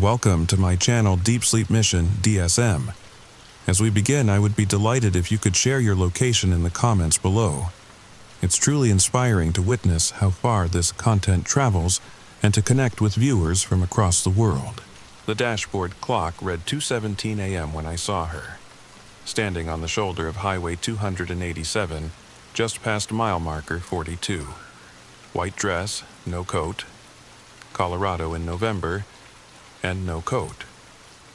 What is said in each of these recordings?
Welcome to my channel Deep Sleep Mission-DSM. As we begin, I would be delighted if you could share your location in the comments below. It's truly inspiring to witness how far this content travels and to connect with viewers from across the world. The dashboard clock read 2:17 a.m. when I saw her, standing on the shoulder of Highway 287, just past mile marker 42. White dress, no coat. Colorado in November, and no coat.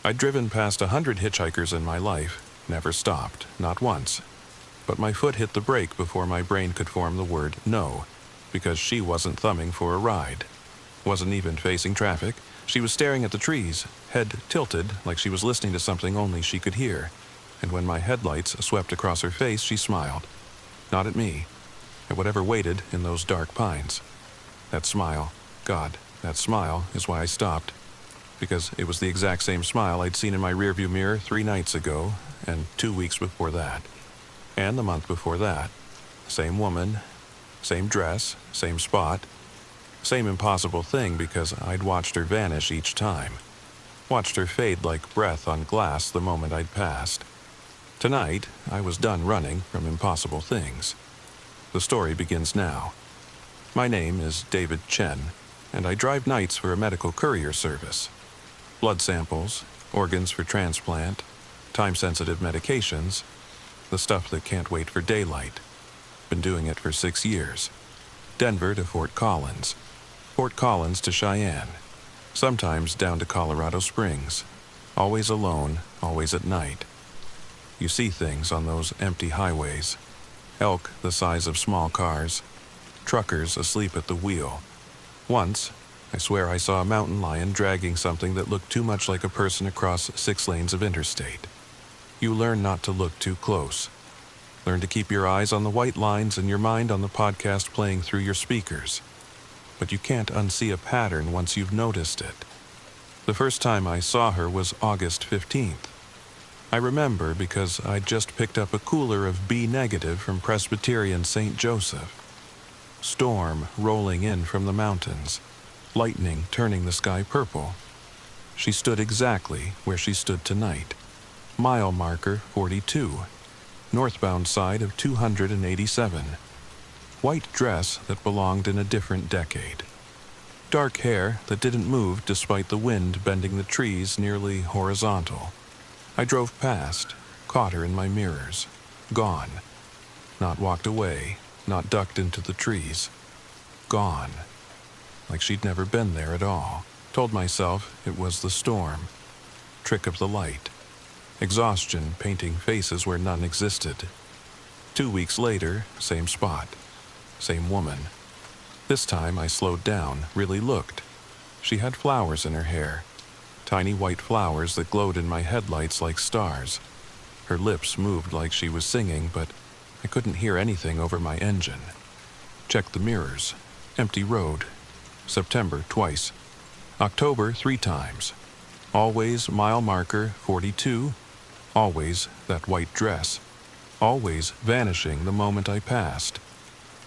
I'd driven past 100 hitchhikers in my life, never stopped, not once. But my foot hit the brake before my brain could form the word no, because she wasn't thumbing for a ride. Wasn't even facing traffic. She was staring at the trees, head tilted like she was listening to something only she could hear. And when my headlights swept across her face, she smiled. Not at me, at whatever waited in those dark pines. That smile, God, that smile is why I stopped. Because it was the exact same smile I'd seen in my rearview mirror 3 nights ago, and 2 weeks before that, and the month before that. Same woman, same dress, same spot, same impossible thing because I'd watched her vanish each time. Watched her fade like breath on glass the moment I'd passed. Tonight, I was done running from impossible things. The story begins now. My name is David Chen, and I drive nights for a medical courier service. Blood samples, organs for transplant, time-sensitive medications, the stuff that can't wait for daylight. Been doing it for 6 years. Denver to Fort Collins to Cheyenne, sometimes down to Colorado Springs. Always alone, always at night. You see things on those empty highways. Elk the size of small cars. Truckers asleep at the wheel. Once, I swear I saw a mountain lion dragging something that looked too much like a person across 6 lanes of interstate. You learn not to look too close. Learn to keep your eyes on the white lines and your mind on the podcast playing through your speakers. But you can't unsee a pattern once you've noticed it. The first time I saw her was August 15th. I remember because I'd just picked up a cooler of B negative from Presbyterian St. Joseph. Storm rolling in from the mountains. Lightning turning the sky purple. She stood exactly where she stood tonight. Mile marker 42. Northbound side of 287. White dress that belonged in a different decade. Dark hair that didn't move despite the wind bending the trees nearly horizontal. I drove past, caught her in my mirrors. Gone. Not walked away, not ducked into the trees. Gone. Like she'd never been there at all. Told myself it was the storm. Trick of the light. Exhaustion painting faces where none existed. 2 weeks later, same spot. Same woman. This time I slowed down, really looked. She had flowers in her hair. Tiny white flowers that glowed in my headlights like stars. Her lips moved like she was singing, but I couldn't hear anything over my engine. Checked the mirrors. Empty road. September twice. October 3 times. Always mile marker 42. Always that white dress. Always vanishing the moment I passed.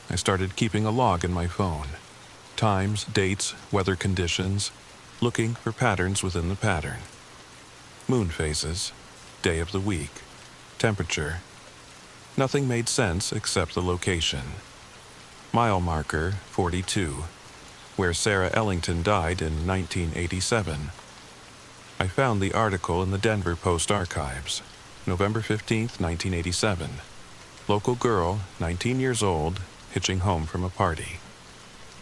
I started keeping a log in my phone. Times, dates, weather conditions. Looking for patterns within the pattern. Moon phases. Day of the week. Temperature. Nothing made sense except the location. Mile marker 42. Where Sarah Ellington died in 1987. I found the article in the Denver Post archives. November 15th, 1987. Local girl, 19 years old, hitching home from a party.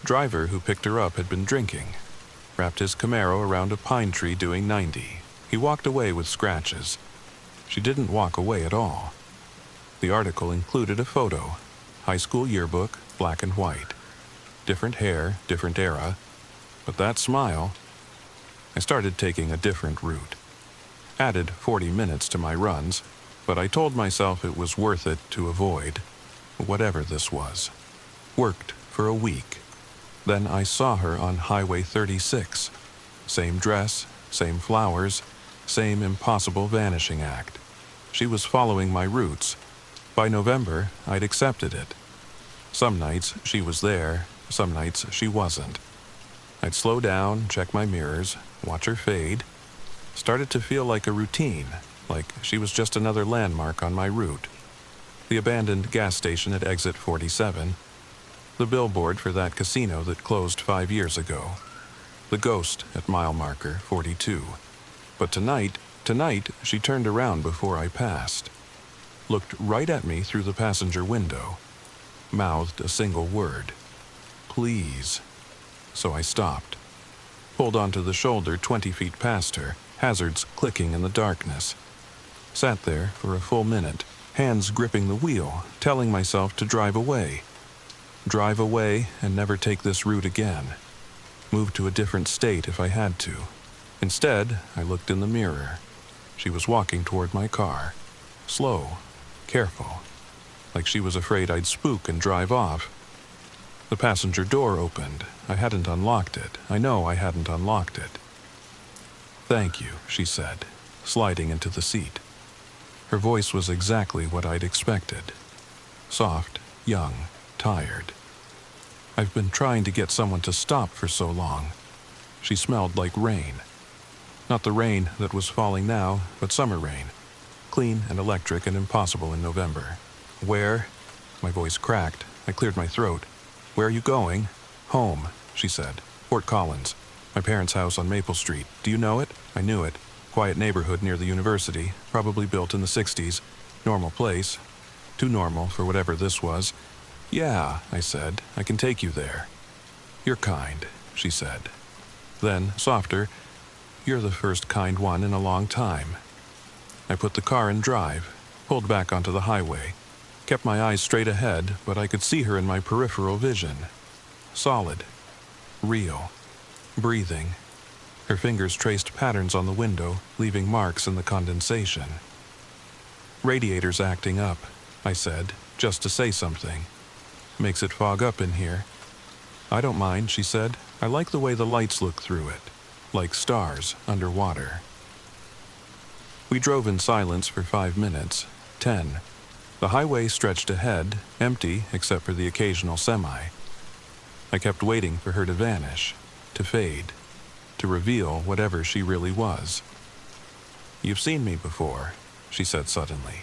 Driver who picked her up had been drinking. Wrapped his Camaro around a pine tree doing 90. He walked away with scratches. She didn't walk away at all. The article included a photo. High school yearbook, black and white. Different hair, different era. But that smile. I started taking a different route. Added 40 minutes to my runs, but I told myself it was worth it to avoid, whatever this was. Worked for a week. Then I saw her on Highway 36. Same dress, same flowers, same impossible vanishing act. She was following my routes. By November, I'd accepted it. Some nights she was there, some nights she wasn't. I'd slow down, check my mirrors, watch her fade. Started to feel like a routine, like she was just another landmark on my route. The abandoned gas station at exit 47, the billboard for that casino that closed 5 years ago, the ghost at mile marker 42. But tonight, she turned around before I passed, looked right at me through the passenger window, mouthed a single word, "Please." So I stopped, pulled onto the shoulder 20 feet past her, hazards clicking in the darkness. Sat there for a full minute, hands gripping the wheel, telling myself to drive away. Drive away and never take this route again. Move to a different state if I had to. Instead, I looked in the mirror. She was walking toward my car. Slow, careful, like she was afraid I'd spook and drive off. The passenger door opened. I hadn't unlocked it. I know I hadn't unlocked it. "Thank you," she said, sliding into the seat. Her voice was exactly what I'd expected. Soft, young, tired. I've been trying to get someone to stop for so long. She smelled like rain. Not the rain that was falling now, but summer rain. Clean and electric and impossible in November. "Where?" My voice cracked. I cleared my throat. "Where are you going?" "Home," she said. "Fort Collins. My parents' house on Maple Street. Do you know it?" I knew it. Quiet neighborhood near the university, probably built in the 60s. Normal place. Too normal for whatever this was. "Yeah," I said. "I can take you there." "You're kind," she said. Then, softer, "You're the first kind one in a long time." I put the car in drive, pulled back onto the highway, kept my eyes straight ahead, but I could see her in my peripheral vision. Solid. Real. Breathing. Her fingers traced patterns on the window, leaving marks in the condensation. "Radiator's acting up," I said, just to say something. "Makes it fog up in here." "I don't mind," she said. "I like the way the lights look through it, like stars underwater." We drove in silence for 5 minutes, 10. The highway stretched ahead, empty except for the occasional semi. I kept waiting for her to vanish, to fade, to reveal whatever she really was. "You've seen me before," she said suddenly.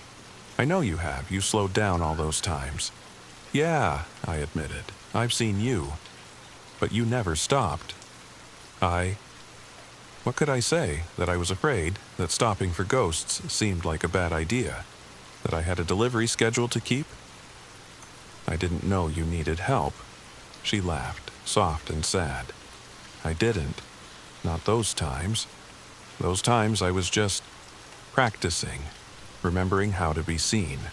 "I know you have. You slowed down all those times." "Yeah," I admitted. "I've seen you. But you never stopped." What could I say? That I was afraid, that stopping for ghosts seemed like a bad idea, that I had a delivery schedule to keep? "I didn't know you needed help." She laughed, soft and sad. "I didn't. Not those times. Those times I was just practicing, remembering how to be seen.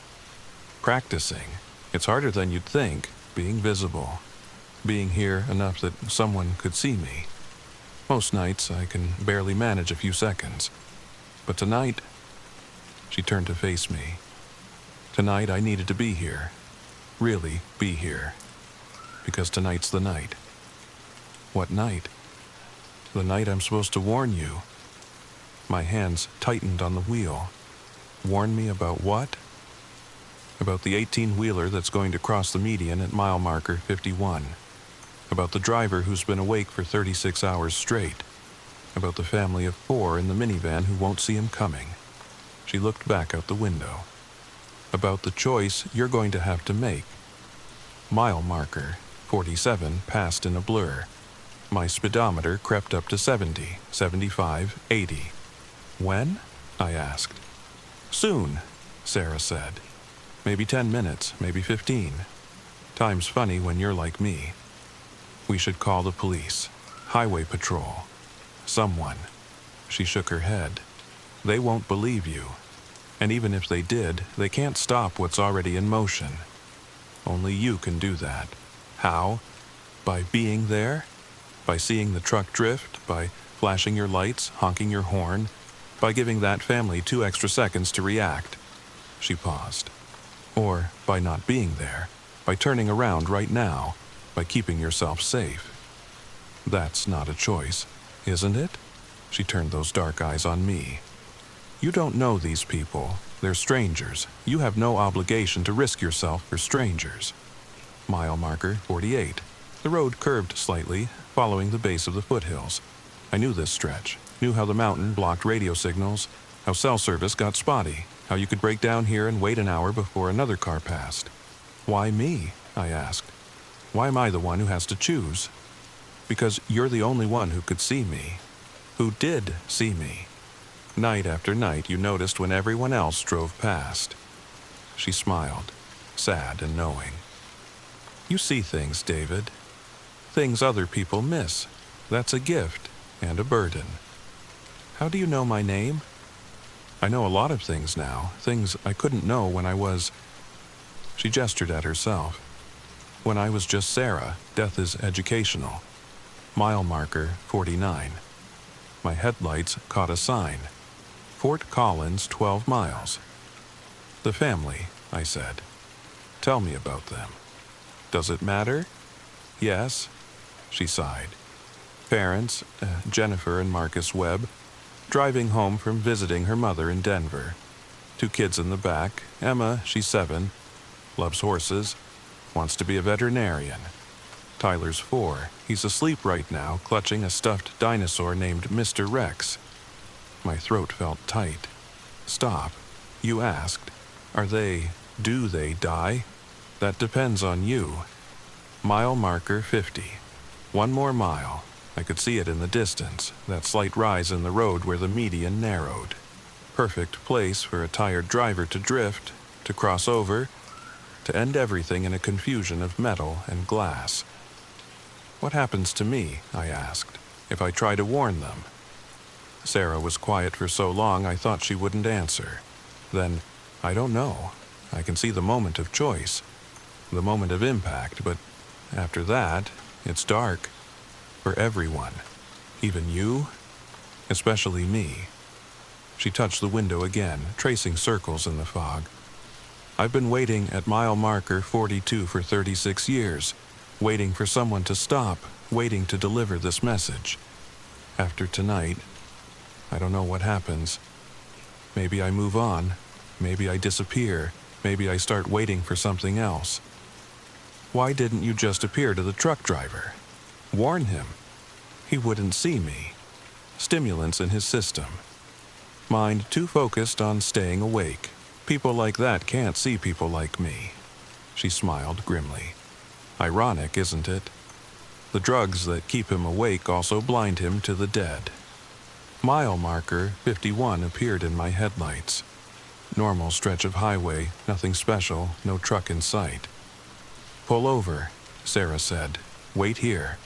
Practicing. It's harder than you'd think, being visible, being here enough that someone could see me. Most nights I can barely manage a few seconds. But tonight," she turned to face me. "Tonight I needed to be here. Really be here. Because tonight's the night." "What night?" "The night I'm supposed to warn you." My hands tightened on the wheel. "Warn me about what?" "About the 18-wheeler that's going to cross the median at mile marker 51. About the driver who's been awake for 36 hours straight. About the family of 4 in the minivan who won't see him coming." She looked back out the window. "About the choice you're going to have to make." Mile marker 47 passed in a blur. My speedometer crept up to 70, 75, 80. "When?" I asked. "Soon," Sarah said. "Maybe 10 minutes, maybe 15. Time's funny when you're like me. We should call the police. Highway patrol. Someone." She shook her head. "They won't believe you. And even if they did, they can't stop what's already in motion. Only you can do that. How? By being there? By seeing the truck drift? By flashing your lights, honking your horn? By giving that family 2 extra seconds to react?" She paused. "Or by not being there, by turning around right now, by keeping yourself safe. That's not a choice, isn't it?" She turned those dark eyes on me. "You don't know these people. They're strangers. You have no obligation to risk yourself for strangers." Mile marker 48. The road curved slightly, following the base of the foothills. I knew this stretch, knew how the mountain blocked radio signals, how cell service got spotty, how you could break down here and wait an hour before another car passed. Why me? I asked. Why am I the one who has to choose? Because you're the only one who could see me, who did see me. Night after night, you noticed when everyone else drove past. She smiled, sad and knowing. You see things, David. Things other people miss. That's a gift and a burden. How do you know my name? I know a lot of things now, things I couldn't know when I was... She gestured at herself. When I was just Sarah, death is educational. Mile marker 49. My headlights caught a sign. Fort Collins, 12 miles. The family, I said. Tell me about them. Does it matter? Yes, she sighed. Parents, Jennifer and Marcus Webb, driving home from visiting her mother in Denver. 2 kids in the back. Emma, she's 7, loves horses, wants to be a veterinarian. Tyler's 4. He's asleep right now, clutching a stuffed dinosaur named Mr. Rex. My throat felt tight. Stop. You asked. Do they die? That depends on you. Mile marker 50. 1 more mile. I could see it in the distance, that slight rise in the road where the median narrowed. Perfect place for a tired driver to drift, to cross over, to end everything in a confusion of metal and glass. What happens to me, I asked, if I try to warn them? Sarah was quiet for so long I thought she wouldn't answer. Then, I don't know. I can see the moment of choice, the moment of impact, but after that, it's dark. For everyone. Even you? Especially me. She touched the window again, tracing circles in the fog. I've been waiting at mile marker 42 for 36 years, waiting for someone to stop, waiting to deliver this message. After tonight, I don't know what happens. Maybe I move on. Maybe I disappear. Maybe I start waiting for something else. Why didn't you just appear to the truck driver? Warn him. He wouldn't see me. Stimulants in his system. Mind too focused on staying awake. People like that can't see people like me. She smiled grimly. Ironic, isn't it? The drugs that keep him awake also blind him to the dead. Mile marker 51 appeared in my headlights. Normal stretch of highway, nothing special, no truck in sight. Pull over, Sarah said. Wait here.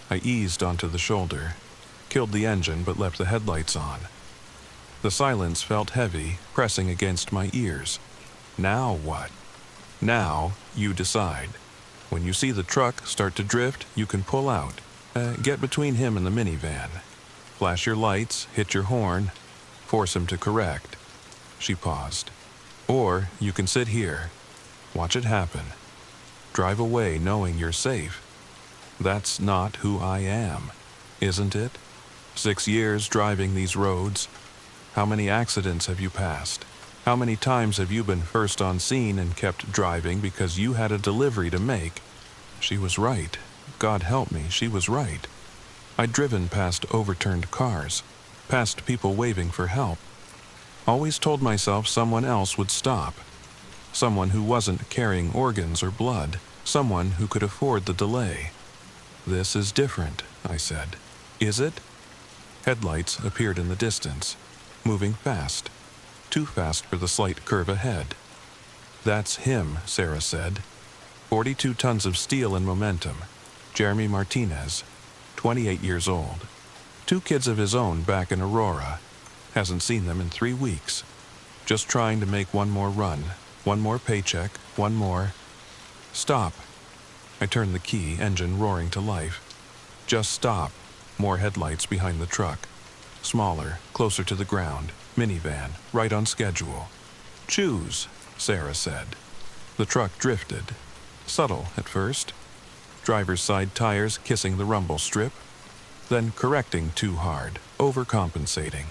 I eased onto the shoulder, killed the engine but left the headlights on. The silence felt heavy, pressing against my ears. Now what? Now you decide. When you see the truck start to drift, you can pull out. Get between him and the minivan. Flash your lights, hit your horn, force him to correct. She paused. Or you can sit here. Watch it happen. Drive away knowing you're safe. That's not who I am, isn't it? 6 years driving these roads. How many accidents have you passed? How many times have you been first on scene and kept driving because you had a delivery to make? She was right. God help me, she was right. I'd driven past overturned cars, past people waving for help. Always told myself someone else would stop. Someone who wasn't carrying organs or blood. Someone who could afford the delay. This is different, I said. Is it? Headlights appeared in the distance, moving fast. Too fast for the slight curve ahead. That's him, Sarah said. 42 tons of steel and momentum. Jeremy Martinez, 28 years old. 2 kids of his own back in Aurora. Hasn't seen them in 3 weeks. Just trying to make one more run, one more paycheck, one more... Stop. I turned the key, engine roaring to life. Just stop. More headlights behind the truck. Smaller, closer to the ground. Minivan, right on schedule. Choose, Sarah said. The truck drifted. Subtle at first. Driver's side tires kissing the rumble strip. Then correcting too hard, overcompensating.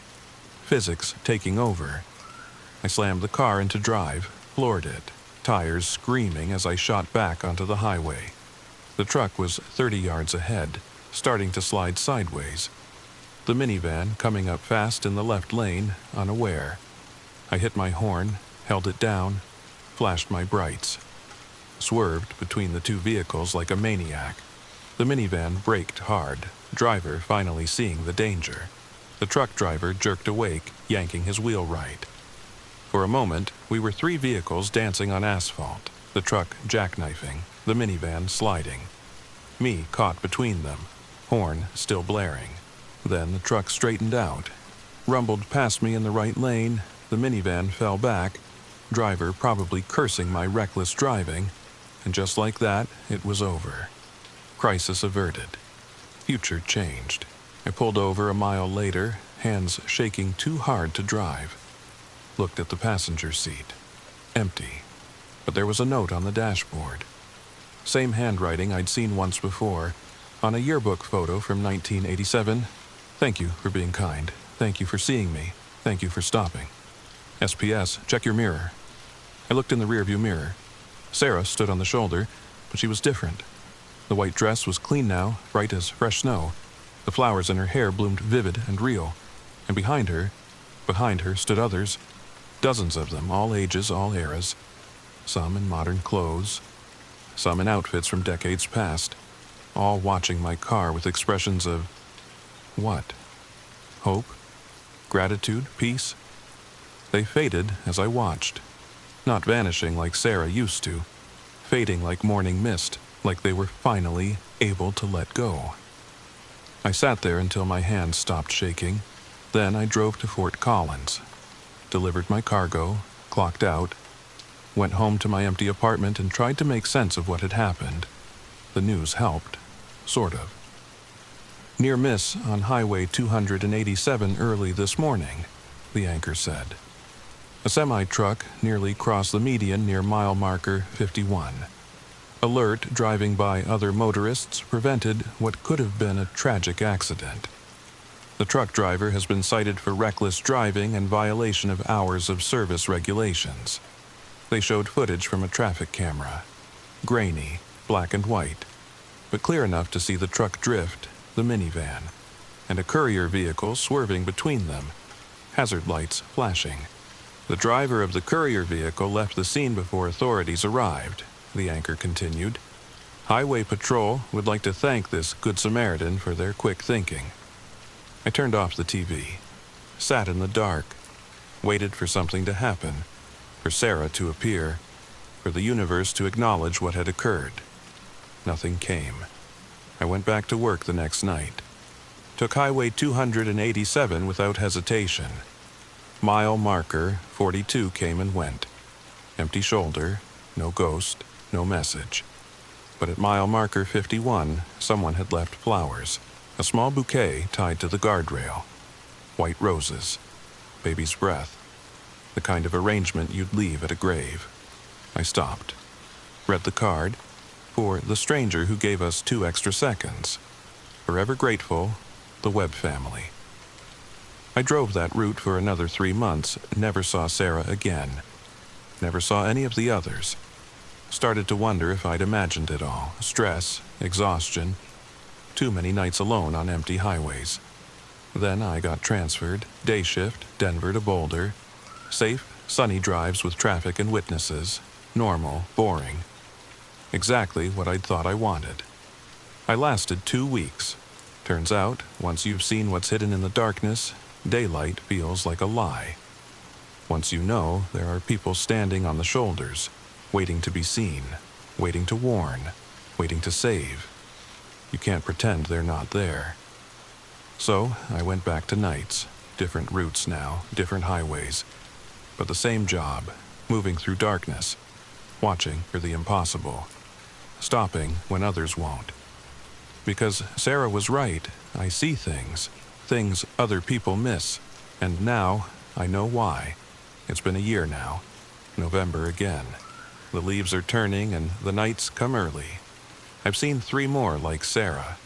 Physics taking over. I slammed the car into drive, floored it. Tires screaming as I shot back onto the highway. The truck was 30 yards ahead, starting to slide sideways. The minivan coming up fast in the left lane, unaware. I hit my horn, held it down, flashed my brights. Swerved between the two vehicles like a maniac. The minivan braked hard, driver finally seeing the danger. The truck driver jerked awake, yanking his wheel right. For a moment, we were 3 vehicles dancing on asphalt, the truck jackknifing, the minivan sliding. Me caught between them, horn still blaring. Then the truck straightened out, rumbled past me in the right lane, the minivan fell back, driver probably cursing my reckless driving, and just like that, it was over. Crisis averted. Future changed. I pulled over a mile later, hands shaking too hard to drive. Looked at the passenger seat. Empty. But there was a note on the dashboard. Same handwriting I'd seen once before, on a yearbook photo from 1987. Thank you for being kind. Thank you for seeing me. Thank you for stopping. SPS, check your mirror. I looked in the rearview mirror. Sarah stood on the shoulder, but she was different. The white dress was clean now, bright as fresh snow. The flowers in her hair bloomed vivid and real. And behind her stood others. Dozens of them, all ages, all eras. Some in modern clothes. Some in outfits from decades past. All watching my car with expressions of... what? Hope? Gratitude? Peace? They faded as I watched. Not vanishing like Sarah used to. Fading like morning mist, like they were finally able to let go. I sat there until my hands stopped shaking. Then I drove to Fort Collins. Delivered my cargo, clocked out, went home to my empty apartment and tried to make sense of what had happened. The news helped. Sort of. Near miss on Highway 287 early this morning, the anchor said. A semi-truck nearly crossed the median near mile marker 51. Alert driving by other motorists prevented what could have been a tragic accident. The truck driver has been cited for reckless driving and violation of hours of service regulations. They showed footage from a traffic camera. Grainy, black and white, but clear enough to see the truck drift, the minivan, and a courier vehicle swerving between them, hazard lights flashing. The driver of the courier vehicle left the scene before authorities arrived, the anchor continued. Highway Patrol would like to thank this Good Samaritan for their quick thinking. I turned off the TV, sat in the dark, waited for something to happen, for Sarah to appear, for the universe to acknowledge what had occurred. Nothing came. I went back to work the next night. Took Highway 287 without hesitation. Mile marker 42 came and went. Empty shoulder, no ghost, no message. But at mile marker 51, someone had left flowers. A small bouquet tied to the guardrail. White roses. Baby's breath. The kind of arrangement you'd leave at a grave. I stopped. Read the card. For the stranger who gave us 2 extra seconds. Forever grateful, the Webb family. I drove that route for another 3 months, never saw Sarah again. Never saw any of the others. Started to wonder if I'd imagined it all. Stress, exhaustion, too many nights alone on empty highways. Then I got transferred, day shift, Denver to Boulder. Safe, sunny drives with traffic and witnesses. Normal, boring. Exactly what I'd thought I wanted. I lasted 2 weeks. Turns out, once you've seen what's hidden in the darkness, daylight feels like a lie. Once you know, there are people standing on the shoulders, waiting to be seen, waiting to warn, waiting to save. You can't pretend they're not there. So, I went back to nights, different routes now, different highways, but the same job, moving through darkness, watching for the impossible, stopping when others won't. Because Sarah was right, I see things other people miss, and now I know why. It's been a year now, November again. The leaves are turning and the nights come early. I've seen 3 more like Sarah.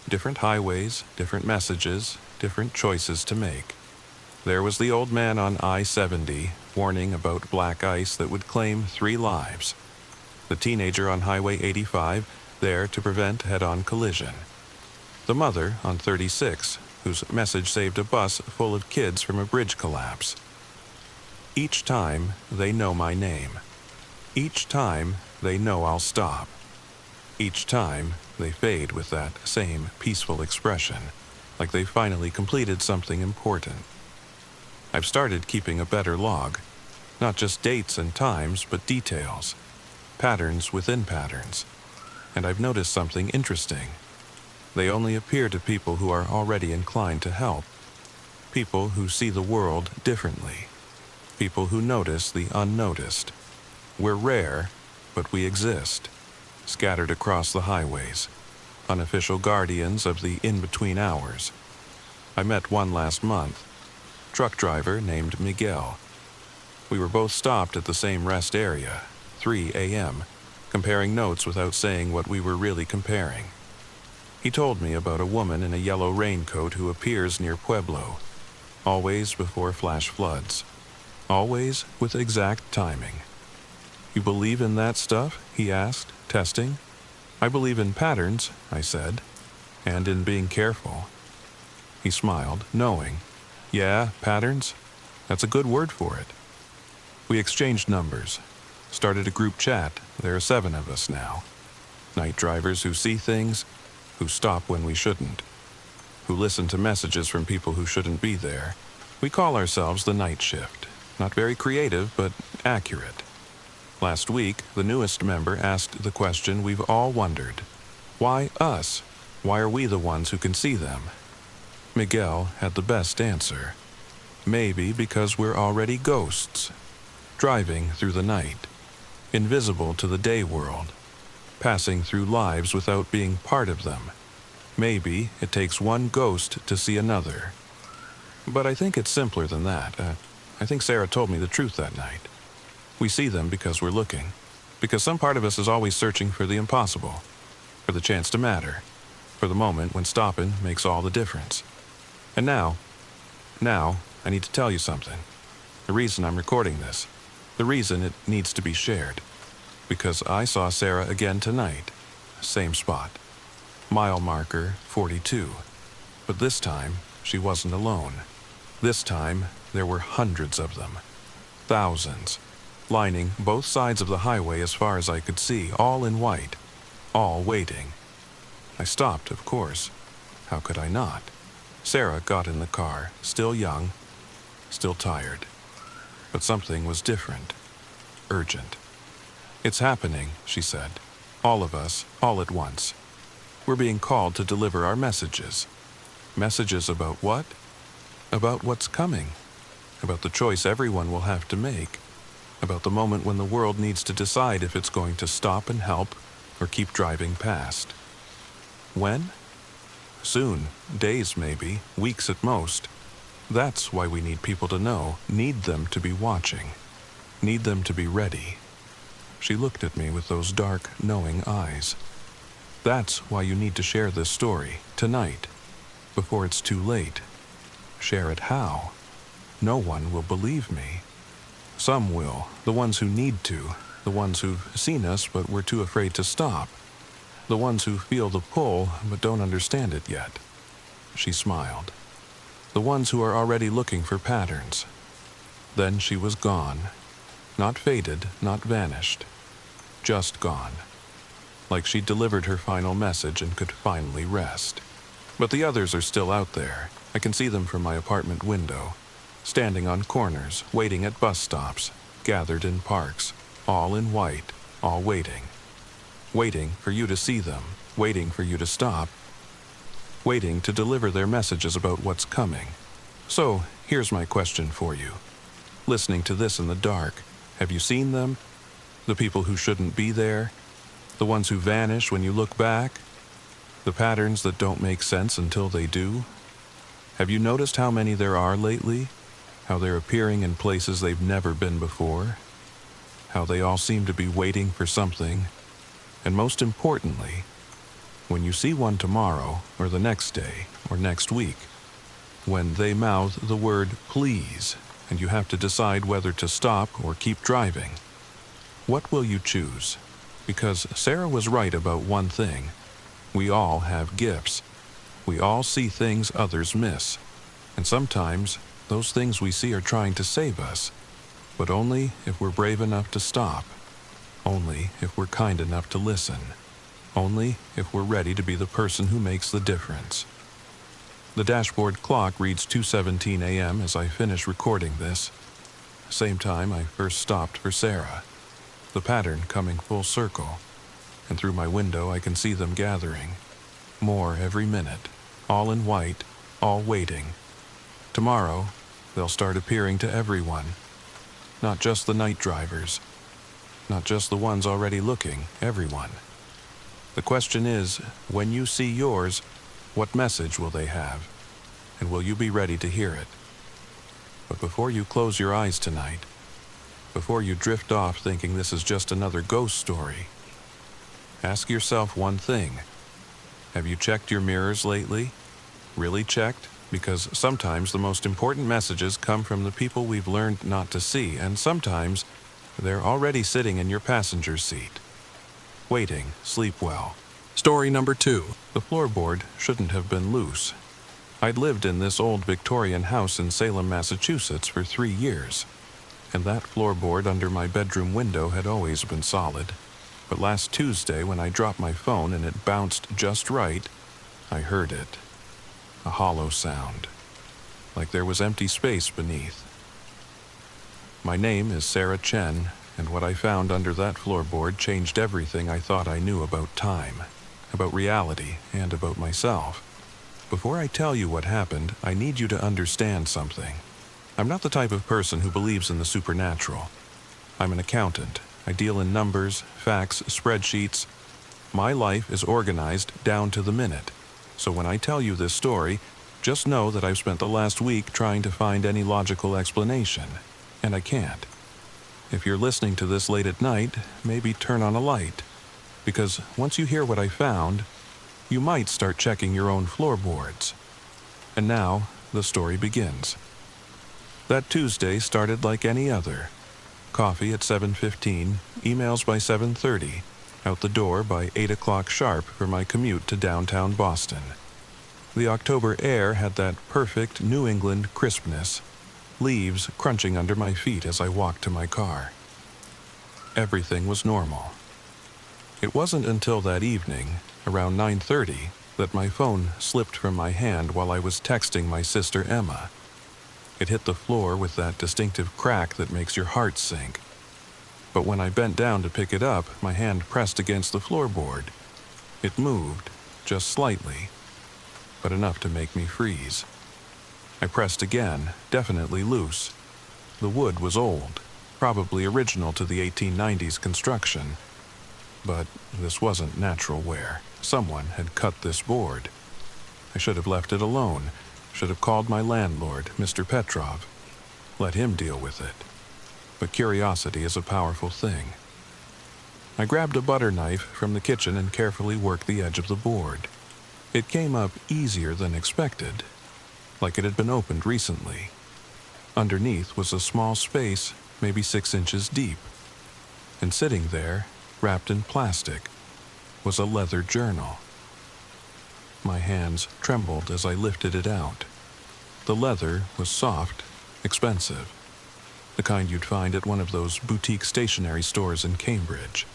Different highways, different messages, different choices to make. There was the old man on I-70 warning about black ice that would claim 3 lives. The teenager on Highway 85, there to prevent head-on collision. The mother on 36, whose message saved a bus full of kids from a bridge collapse. Each time, they know my name. Each time, they know I'll stop. Each time, they fade with that same peaceful expression, like they finally completed something important. I've started keeping a better log, not just dates and times, but details, patterns within patterns. And I've noticed something interesting. They only appear to people who are already inclined to help, people who see the world differently, people who notice the unnoticed. We're rare, but we exist, scattered across the highways, unofficial guardians of the in-between hours. I met one last month, truck driver named Miguel. We were both stopped at the same rest area, 3 a.m., comparing notes without saying what we were really comparing. He told me about a woman in a yellow raincoat who appears near Pueblo, always before flash floods, always with exact timing. "You believe in that stuff?" he asked, testing. "I believe in patterns," I said, "and in being careful." He smiled, knowing. "Yeah, patterns? That's a good word for it." We exchanged numbers, started a group chat. There are 7 of us now. Night drivers who see things, who stop when we shouldn't, who listen to messages from people who shouldn't be there. We call ourselves the night shift. Not very creative, but accurate. Last week, the newest member asked the question we've all wondered. Why us? Why are we the ones who can see them? Miguel had the best answer. Maybe because we're already ghosts, driving through the night, invisible to the day world, passing through lives without being part of them. Maybe it takes one ghost to see another. But I think it's simpler than that. I think Sarah told me the truth that night. We see them because we're looking, because some part of us is always searching for the impossible, for the chance to matter, for the moment when stopping makes all the difference. And now, I need to tell you something. The reason I'm recording this, the reason it needs to be shared, because I saw Sarah again tonight, same spot, mile marker 42. But this time, she wasn't alone. This time, there were hundreds of them, thousands, lining both sides of the highway as far as I could see, all in white, all waiting. I stopped, of course. How could I not? Sarah got in the car, still young, still tired. But something was different, urgent. "It's happening," she said. "All of us, all at once. We're being called to deliver our messages. Messages about what? About what's coming. About the choice everyone will have to make. About the moment when the world needs to decide if it's going to stop and help or keep driving past. When? Soon, days maybe, weeks at most. That's why we need people to know, need them to be watching, need them to be ready." She looked at me with those dark, knowing eyes. "That's why you need to share this story, tonight, before it's too late. Share it how? No one will believe me. Some will, the ones who need to, the ones who've seen us but were too afraid to stop, the ones who feel the pull but don't understand it yet." She smiled. "The ones who are already looking for patterns." Then she was gone. Not faded, not vanished. Just gone. Like she'd delivered her final message and could finally rest. But the others are still out there. I can see them from my apartment window, standing on corners, waiting at bus stops, gathered in parks, all in white, all waiting. Waiting for you to see them, waiting for you to stop, waiting to deliver their messages about what's coming. So, here's my question for you. Listening to this in the dark, have you seen them? The people who shouldn't be there? The ones who vanish when you look back? The patterns that don't make sense until they do? Have you noticed how many there are lately? How they're appearing in places they've never been before? How they all seem to be waiting for something? And most importantly, when you see one tomorrow, or the next day, or next week, when they mouth the word please, and you have to decide whether to stop or keep driving, what will you choose? Because Sarah was right about one thing. We all have gifts. We all see things others miss. And sometimes, those things we see are trying to save us. But only if we're brave enough to stop. Only if we're kind enough to listen. Only if we're ready to be the person who makes the difference. The dashboard clock reads 2:17 a.m. as I finish recording this. Same time I first stopped for Sarah. The pattern coming full circle. And through my window I can see them gathering. More every minute. All in white. All waiting. Tomorrow, they'll start appearing to everyone. Not just the night drivers. Not just the ones already looking. Everyone. The question is, when you see yours, what message will they have? And will you be ready to hear it? But before you close your eyes tonight, before you drift off thinking this is just another ghost story, ask yourself one thing. Have you checked your mirrors lately? Really checked? Because sometimes the most important messages come from the people we've learned not to see, and sometimes they're already sitting in your passenger seat. Waiting, sleep well. Story number 2. The floorboard shouldn't have been loose. I'd lived in this old Victorian house in Salem, Massachusetts for 3 years, and that floorboard under my bedroom window had always been solid. But last Tuesday, when I dropped my phone and it bounced just right, I heard it. A hollow sound, like there was empty space beneath. My name is Sarah Chen, and what I found under that floorboard changed everything I thought I knew about time, about reality, and about myself. Before I tell you what happened, I need you to understand something. I'm not the type of person who believes in the supernatural. I'm an accountant. I deal in numbers, facts, spreadsheets. My life is organized down to the minute. So when I tell you this story, just know that I've spent the last week trying to find any logical explanation, and I can't. If you're listening to this late at night, maybe turn on a light, because once you hear what I found, you might start checking your own floorboards. And now, the story begins. That Tuesday started like any other. Coffee at 7:15, emails by 7:30, out the door by 8 o'clock sharp for my commute to downtown Boston. The October air had that perfect New England crispness, leaves crunching under my feet as I walked to my car. Everything was normal. It wasn't until that evening, around 9:30, that my phone slipped from my hand while I was texting my sister Emma. It hit the floor with that distinctive crack that makes your heart sink. But when I bent down to pick it up, my hand pressed against the floorboard. It moved, just slightly, but enough to make me freeze. I pressed again, definitely loose. The wood was old, probably original to the 1890s construction. But this wasn't natural wear. Someone had cut this board. I should have left it alone. Should have called my landlord, Mr. Petrov. Let him deal with it. But curiosity is a powerful thing. I grabbed a butter knife from the kitchen and carefully worked the edge of the board. It came up easier than expected, like it had been opened recently. Underneath was a small space, maybe 6 inches deep. And sitting there, wrapped in plastic, was a leather journal. My hands trembled as I lifted it out. The leather was soft, expensive, the kind you'd find at one of those boutique stationery stores in Cambridge.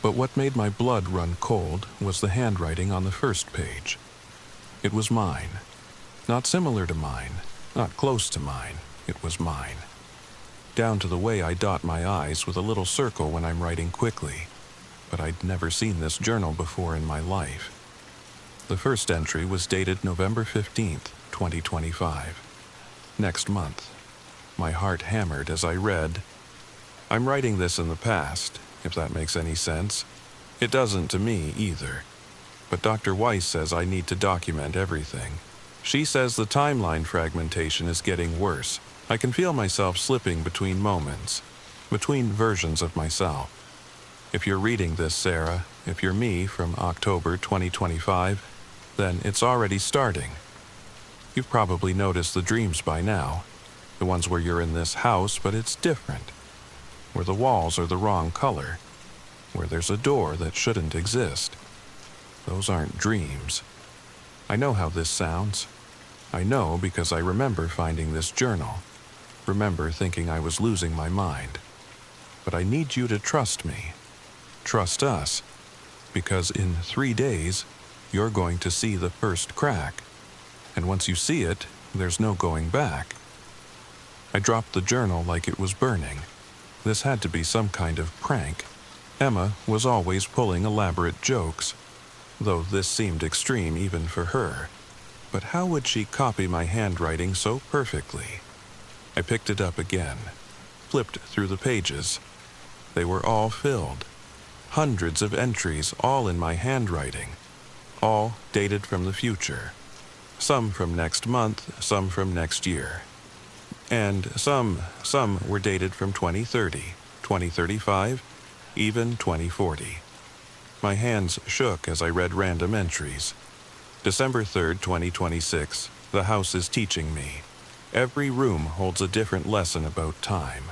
But what made my blood run cold was the handwriting on the first page. It was mine. Not similar to mine, not close to mine. It was mine. Down to the way I dot my I's with a little circle when I'm writing quickly. But I'd never seen this journal before in my life. The first entry was dated November 15th, 2025. Next month. My heart hammered as I read, "I'm writing this in the past, if that makes any sense. It doesn't to me either. But Dr. Weiss says I need to document everything. She says the timeline fragmentation is getting worse. I can feel myself slipping between moments, between versions of myself. If you're reading this, Sarah, if you're me from October 2025, then it's already starting. You've probably noticed the dreams by now, the ones where you're in this house, but it's different, where the walls are the wrong color. where there's a door that shouldn't exist. Those aren't dreams. I know how this sounds. I know because I remember finding this journal. Remember thinking I was losing my mind. But I need you to trust me. Trust us. Because in 3 days, you're going to see the first crack. And once you see it, there's no going back. I dropped the journal like it was burning. This had to be some kind of prank. Emma was always pulling elaborate jokes, though this seemed extreme even for her. But how would she copy my handwriting so perfectly? I picked it up again, flipped through the pages. They were all filled. Hundreds of entries, all in my handwriting, all dated from the future. Some from next month, some from next year. And some were dated from 2030, 2035, even 2040. My hands shook as I read random entries. December 3rd, 2026, the house is teaching me. Every room holds a different lesson about time.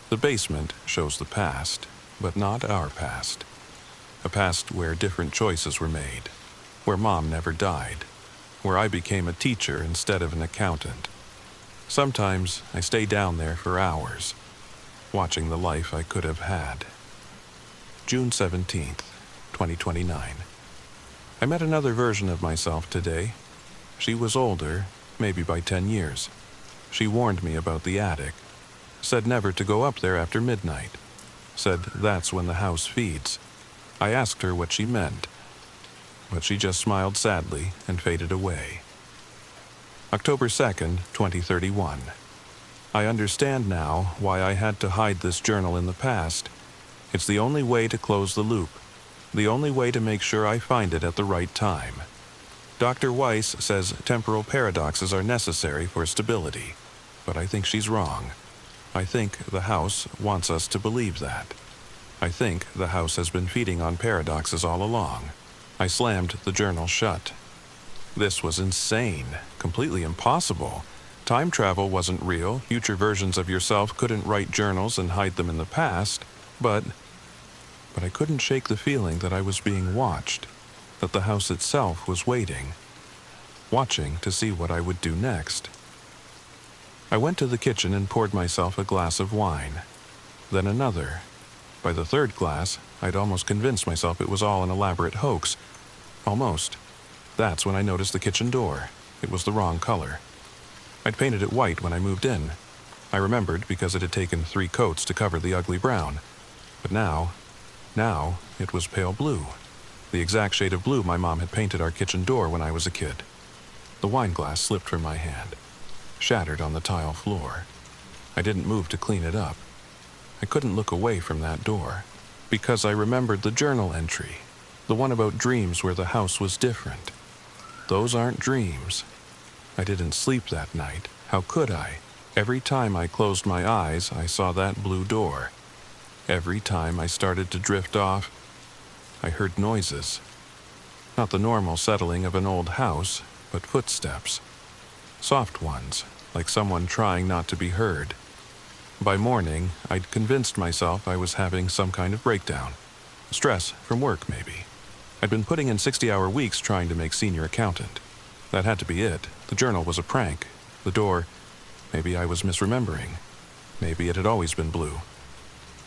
The basement shows the past, but not our past. A past where different choices were made, where Mom never died, where I became a teacher instead of an accountant. Sometimes I stay down there for hours, watching the life I could have had. June 17th, 2029. I met another version of myself today. She was older, maybe by 10 years. She warned me about the attic, said never to go up there after midnight, said that's when the house feeds. I asked her what she meant, but she just smiled sadly and faded away. October 2nd, 2031. I understand now why I had to hide this journal in the past. It's the only way to close the loop, the only way to make sure I find it at the right time. Dr. Weiss says temporal paradoxes are necessary for stability, but I think she's wrong. I think the house wants us to believe that. I think the house has been feeding on paradoxes all along. I slammed the journal shut. This was insane, completely impossible. Time travel wasn't real. Future versions of yourself couldn't write journals and hide them in the past. But I couldn't shake the feeling that I was being watched, that the house itself was waiting, watching to see what I would do next. I went to the kitchen and poured myself a glass of wine, then another. By the third glass, I'd almost convinced myself it was all an elaborate hoax. Almost. That's when I noticed the kitchen door. It was the wrong color. I'd painted it white when I moved in. I remembered because it had taken 3 coats to cover the ugly brown. But now it was pale blue. The exact shade of blue my mom had painted our kitchen door when I was a kid. The wine glass slipped from my hand, shattered on the tile floor. I didn't move to clean it up. I couldn't look away from that door, because I remembered the journal entry, the one about dreams where the house was different. Those aren't dreams. I didn't sleep that night. How could I? Every time I closed my eyes, I saw that blue door. Every time I started to drift off, I heard noises. Not the normal settling of an old house, but footsteps. Soft ones, like someone trying not to be heard. By morning, I'd convinced myself I was having some kind of breakdown. Stress from work, maybe. I'd been putting in 60-hour weeks trying to make senior accountant. That had to be it. The journal was a prank. The door, maybe I was misremembering. Maybe it had always been blue.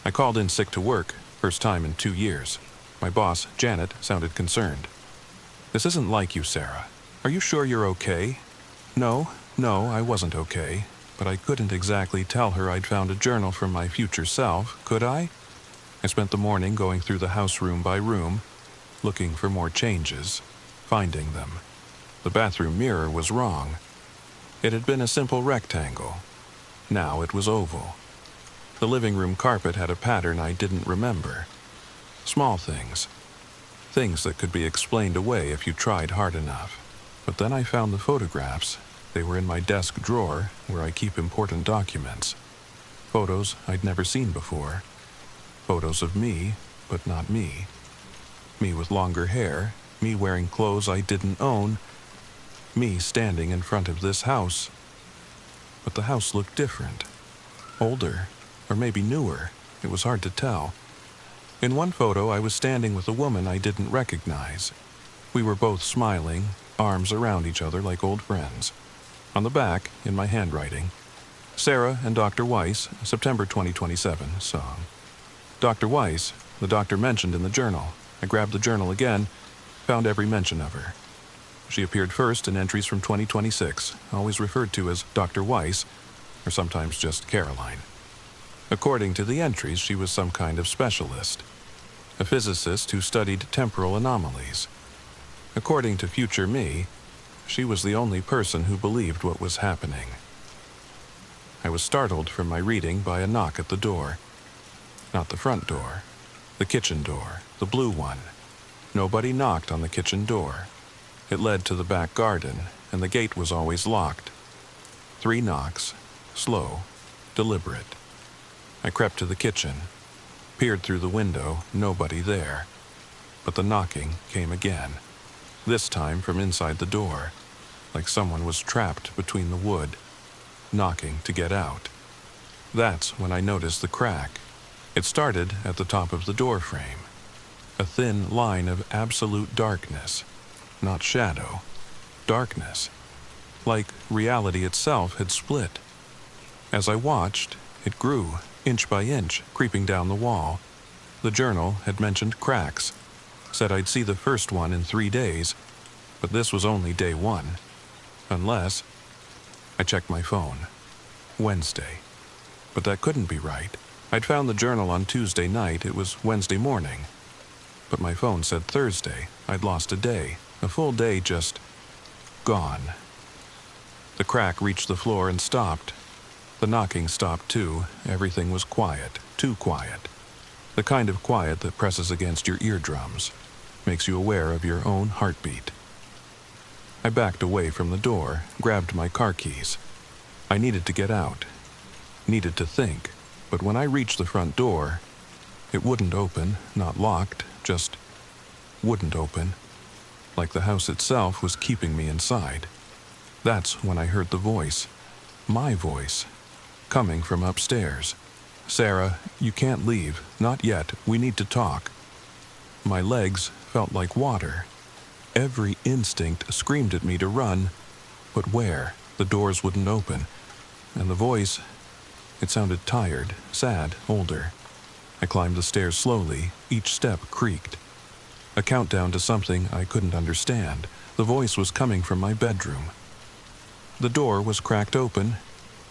I called in sick to work, first time in 2 years. My boss, Janet, sounded concerned. "This isn't like you, Sarah. Are you sure you're okay?" No, I wasn't okay. But I couldn't exactly tell her I'd found a journal from my future self, could I? I spent the morning going through the house room by room, looking for more changes, finding them. The bathroom mirror was wrong. It had been a simple rectangle. Now it was oval. The living room carpet had a pattern I didn't remember. Small things. Things that could be explained away if you tried hard enough. But then I found the photographs. They were in my desk drawer, where I keep important documents. Photos I'd never seen before. Photos of me, but not me. Me with longer hair, me wearing clothes I didn't own, me standing in front of this house. But the house looked different. Older, or maybe newer. It was hard to tell. In one photo, I was standing with a woman I didn't recognize. We were both smiling, arms around each other like old friends. On the back, in my handwriting, Sarah and Dr. Weiss, September 2027, song. Dr. Weiss, the doctor mentioned in the journal. I grabbed the journal again, found every mention of her. She appeared first in entries from 2026, always referred to as Dr. Weiss, or sometimes just Caroline. According to the entries, she was some kind of specialist, a physicist who studied temporal anomalies. According to future me, she was the only person who believed what was happening. I was startled from my reading by a knock at the door. Not the front door, the kitchen door, the blue one. Nobody knocked on the kitchen door. It led to the back garden, and the gate was always locked. 3 knocks, slow, deliberate. I crept to the kitchen, peered through the window, nobody there. But the knocking came again, this time from inside the door, like someone was trapped between the wood, knocking to get out. That's when I noticed the crack. It started at the top of the door frame, a thin line of absolute darkness, not shadow, darkness, like reality itself had split. As I watched, it grew, inch by inch, creeping down the wall. The journal had mentioned cracks, said I'd see the first one in 3 days, but this was only day 1. Unless... I checked my phone. Wednesday. But that couldn't be right. I'd found the journal on Tuesday night. It was Wednesday morning. But my phone said Thursday. I'd lost a day. A full day just... gone. The crack reached the floor and stopped. The knocking stopped too. Everything was quiet. Too quiet. The kind of quiet that presses against your eardrums, makes you aware of your own heartbeat. I backed away from the door, grabbed my car keys. I needed to get out. Needed to think. But when I reached the front door, it wouldn't open, not locked, just wouldn't open. Like the house itself was keeping me inside. That's when I heard the voice. My voice. Coming from upstairs. "Sarah, you can't leave. Not yet. We need to talk." My legs felt like water. Every instinct screamed at me to run. But where? The doors wouldn't open. And the voice, it sounded tired, sad, older. I climbed the stairs slowly. Each step creaked. A countdown to something I couldn't understand. The voice was coming from my bedroom. The door was cracked open,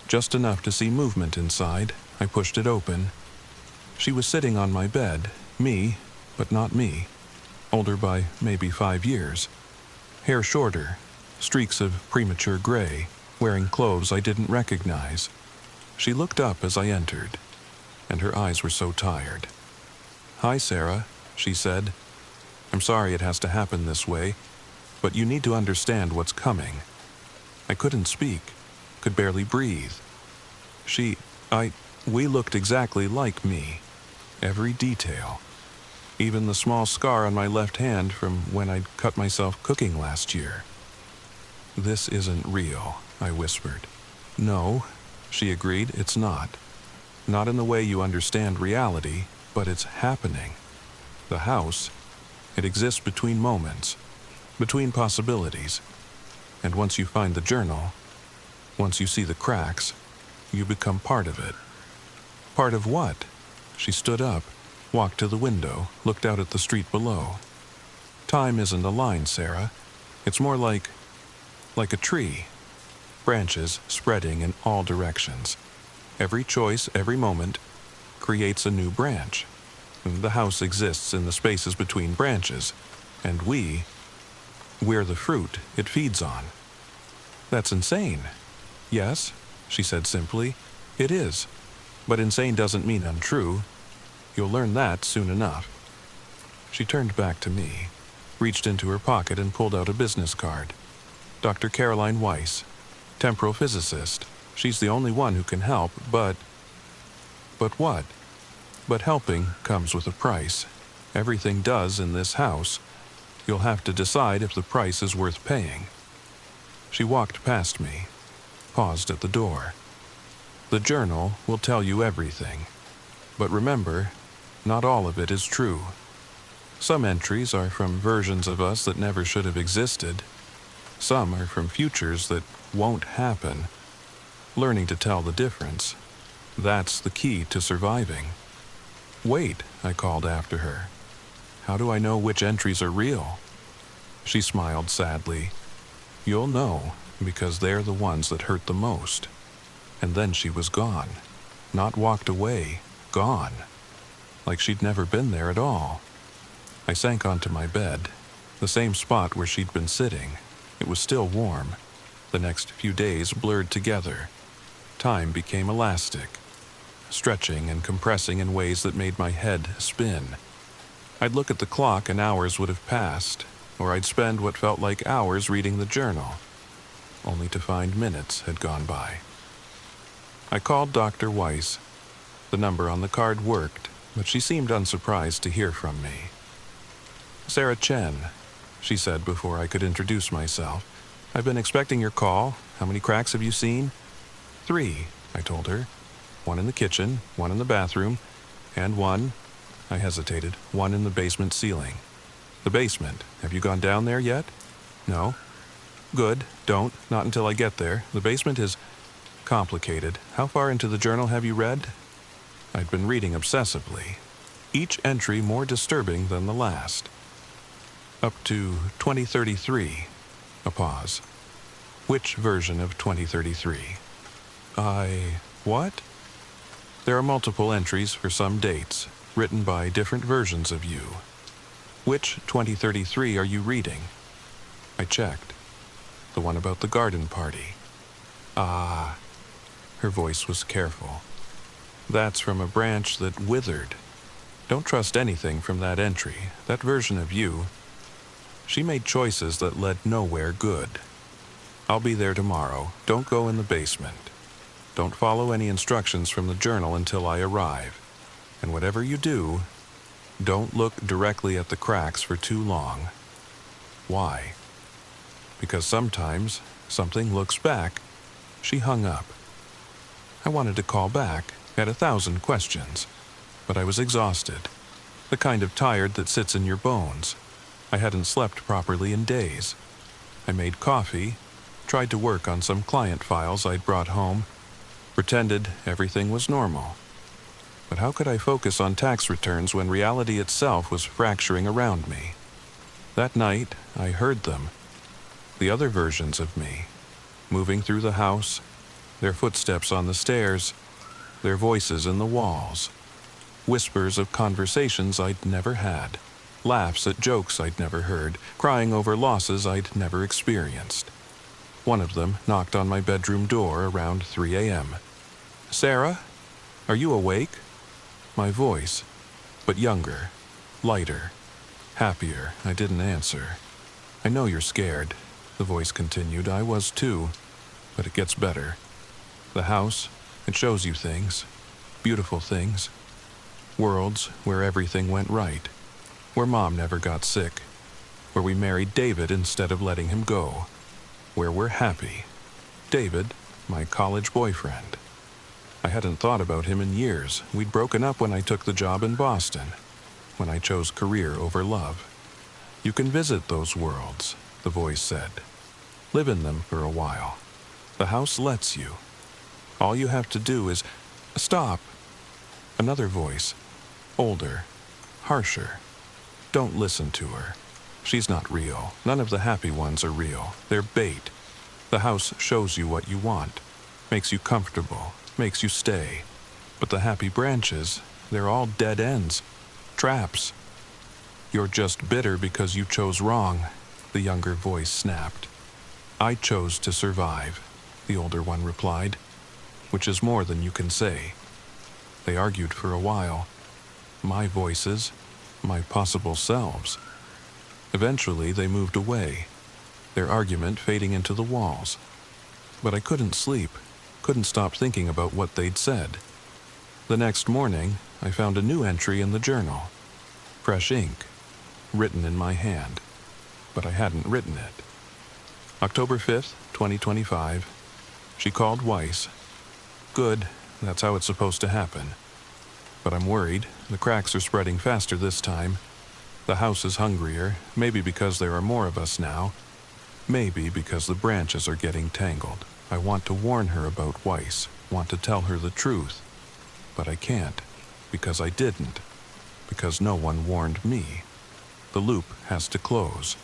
just enough to see movement inside. I pushed it open. She was sitting on my bed, me, but not me. Older by maybe 5 years. Hair shorter, streaks of premature gray, wearing clothes I didn't recognize. She looked up as I entered, and her eyes were so tired. "Hi, Sarah," she said. "I'm sorry it has to happen this way, but you need to understand what's coming." I couldn't speak, could barely breathe. We looked exactly like me. Every detail. Even the small scar on my left hand from when I'd cut myself cooking last year. "This isn't real," I whispered. "No," she agreed, "it's not. Not in the way you understand reality, but it's happening. The house, it exists between moments, between possibilities. And once you find the journal, once you see the cracks, you become part of it." "Part of what?" She stood up, walked to the window, looked out at the street below. "Time isn't a line, Sarah. It's more like a tree. Branches spreading in all directions. Every choice, every moment, creates a new branch. The house exists in the spaces between branches, and we're the fruit it feeds on." "That's insane." "Yes," she said simply, "it is. But insane doesn't mean untrue. You'll learn that soon enough." She turned back to me, reached into her pocket and pulled out a business card. "Dr. Caroline Weiss, temporal physicist. She's the only one who can help, but..." "But what?" "But helping comes with a price. Everything does in this house. You'll have to decide if the price is worth paying." She walked past me, paused at the door. "The journal will tell you everything. But remember, not all of it is true. Some entries are from versions of us that never should have existed. Some are from futures that won't happen. Learning to tell the difference, that's the key to surviving. Wait, I called after her. How do I know which entries are real? She smiled sadly. You'll know, because they're the ones that hurt the most. And then she was gone. Not walked away, gone. Like she'd never been there at all. I sank onto my bed, the same spot where she'd been sitting. It was still warm. The next few days blurred together. Time became elastic, stretching and compressing in ways that made my head spin. I'd look at the clock and hours would have passed, or I'd spend what felt like hours reading the journal, only to find minutes had gone by. I called Dr. Weiss. The number on the card worked, but she seemed unsurprised to hear from me. Sarah Chen, she said before I could introduce myself. I've been expecting your call. How many cracks have you seen? 3, I told her. 1 in the kitchen, 1 in the bathroom, and 1, I hesitated, 1 in the basement ceiling. The basement, have you gone down there yet? No. Good, don't, not until I get there. The basement is complicated. How far into the journal have you read? I'd been reading obsessively, each entry more disturbing than the last. Up to 2033. A pause. Which version of 2033? What? There are multiple entries for some dates, written by different versions of you. Which 2033 are you reading? I checked. The one about the garden party. Ah. Her voice was careful. That's from a branch that withered. Don't trust anything from that entry, that version of you. She made choices that led nowhere good. I'll be there tomorrow. Don't go in the basement. Don't follow any instructions from the journal until I arrive. And whatever you do, don't look directly at the cracks for too long. Why? Because sometimes something looks back. She hung up. I wanted to call back, had 1,000 questions, but I was exhausted. The kind of tired that sits in your bones. I hadn't slept properly in days. I made coffee, tried to work on some client files I'd brought home, pretended everything was normal. But how could I focus on tax returns when reality itself was fracturing around me? That night, I heard them. The other versions of me, moving through the house, their footsteps on the stairs, their voices in the walls, whispers of conversations I'd never had, laughs at jokes I'd never heard, crying over losses I'd never experienced. One of them knocked on my bedroom door around 3 a.m. Sarah, are you awake? My voice, but younger, lighter, happier. I didn't answer. I know you're scared, the voice continued. I was too, but it gets better. The house, it shows you things, beautiful things. Worlds where everything went right, where Mom never got sick, where we married David instead of letting him go, where we're happy. David, my college boyfriend. I hadn't thought about him in years. We'd broken up when I took the job in Boston, when I chose career over love. You can visit those worlds, the voice said. Live in them for a while. The house lets you. All you have to do is stop. Another voice, older, harsher. Don't listen to her. She's not real. None of the happy ones are real. They're bait. The house shows you what you want, makes you comfortable, makes you stay. But the happy branches, they're all dead ends, traps. You're just bitter because you chose wrong, the younger voice snapped. I chose to survive, the older one replied, which is more than you can say. They argued for a while. My voices, my possible selves. Eventually, they moved away, their argument fading into the walls. But I couldn't sleep, couldn't stop thinking about what they'd said. The next morning, I found a new entry in the journal. Fresh ink, written in my hand, but I hadn't written it. October 5th, 2025. She called Weiss. Good, that's how it's supposed to happen. But I'm worried. The cracks are spreading faster this time. The house is hungrier, maybe because there are more of us now. Maybe because the branches are getting tangled. I want to warn her about Weiss, want to tell her the truth. But I can't, because I didn't. Because no one warned me. The loop has to close.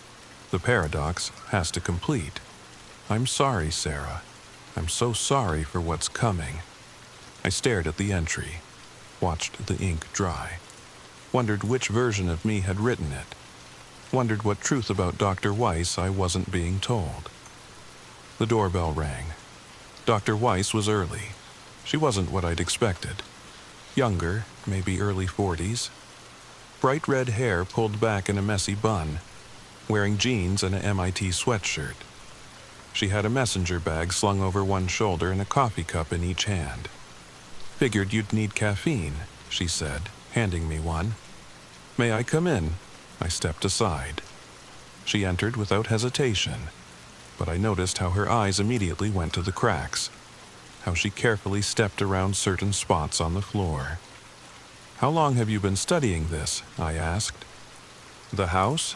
The paradox has to complete. I'm sorry, Sarah. I'm so sorry for what's coming. I stared at the entry, watched the ink dry, wondered which version of me had written it, wondered what truth about Dr. Weiss I wasn't being told. The doorbell rang. Dr. Weiss was early. She wasn't what I'd expected. Younger, maybe early 40s. Bright red hair pulled back in a messy bun, wearing jeans and an MIT sweatshirt. She had a messenger bag slung over one shoulder and a coffee cup in each hand. Figured you'd need caffeine, she said, handing me one. May I come in? I stepped aside. She entered without hesitation, but I noticed how her eyes immediately went to the cracks, how she carefully stepped around certain spots on the floor. How long have you been studying this? I asked. The house?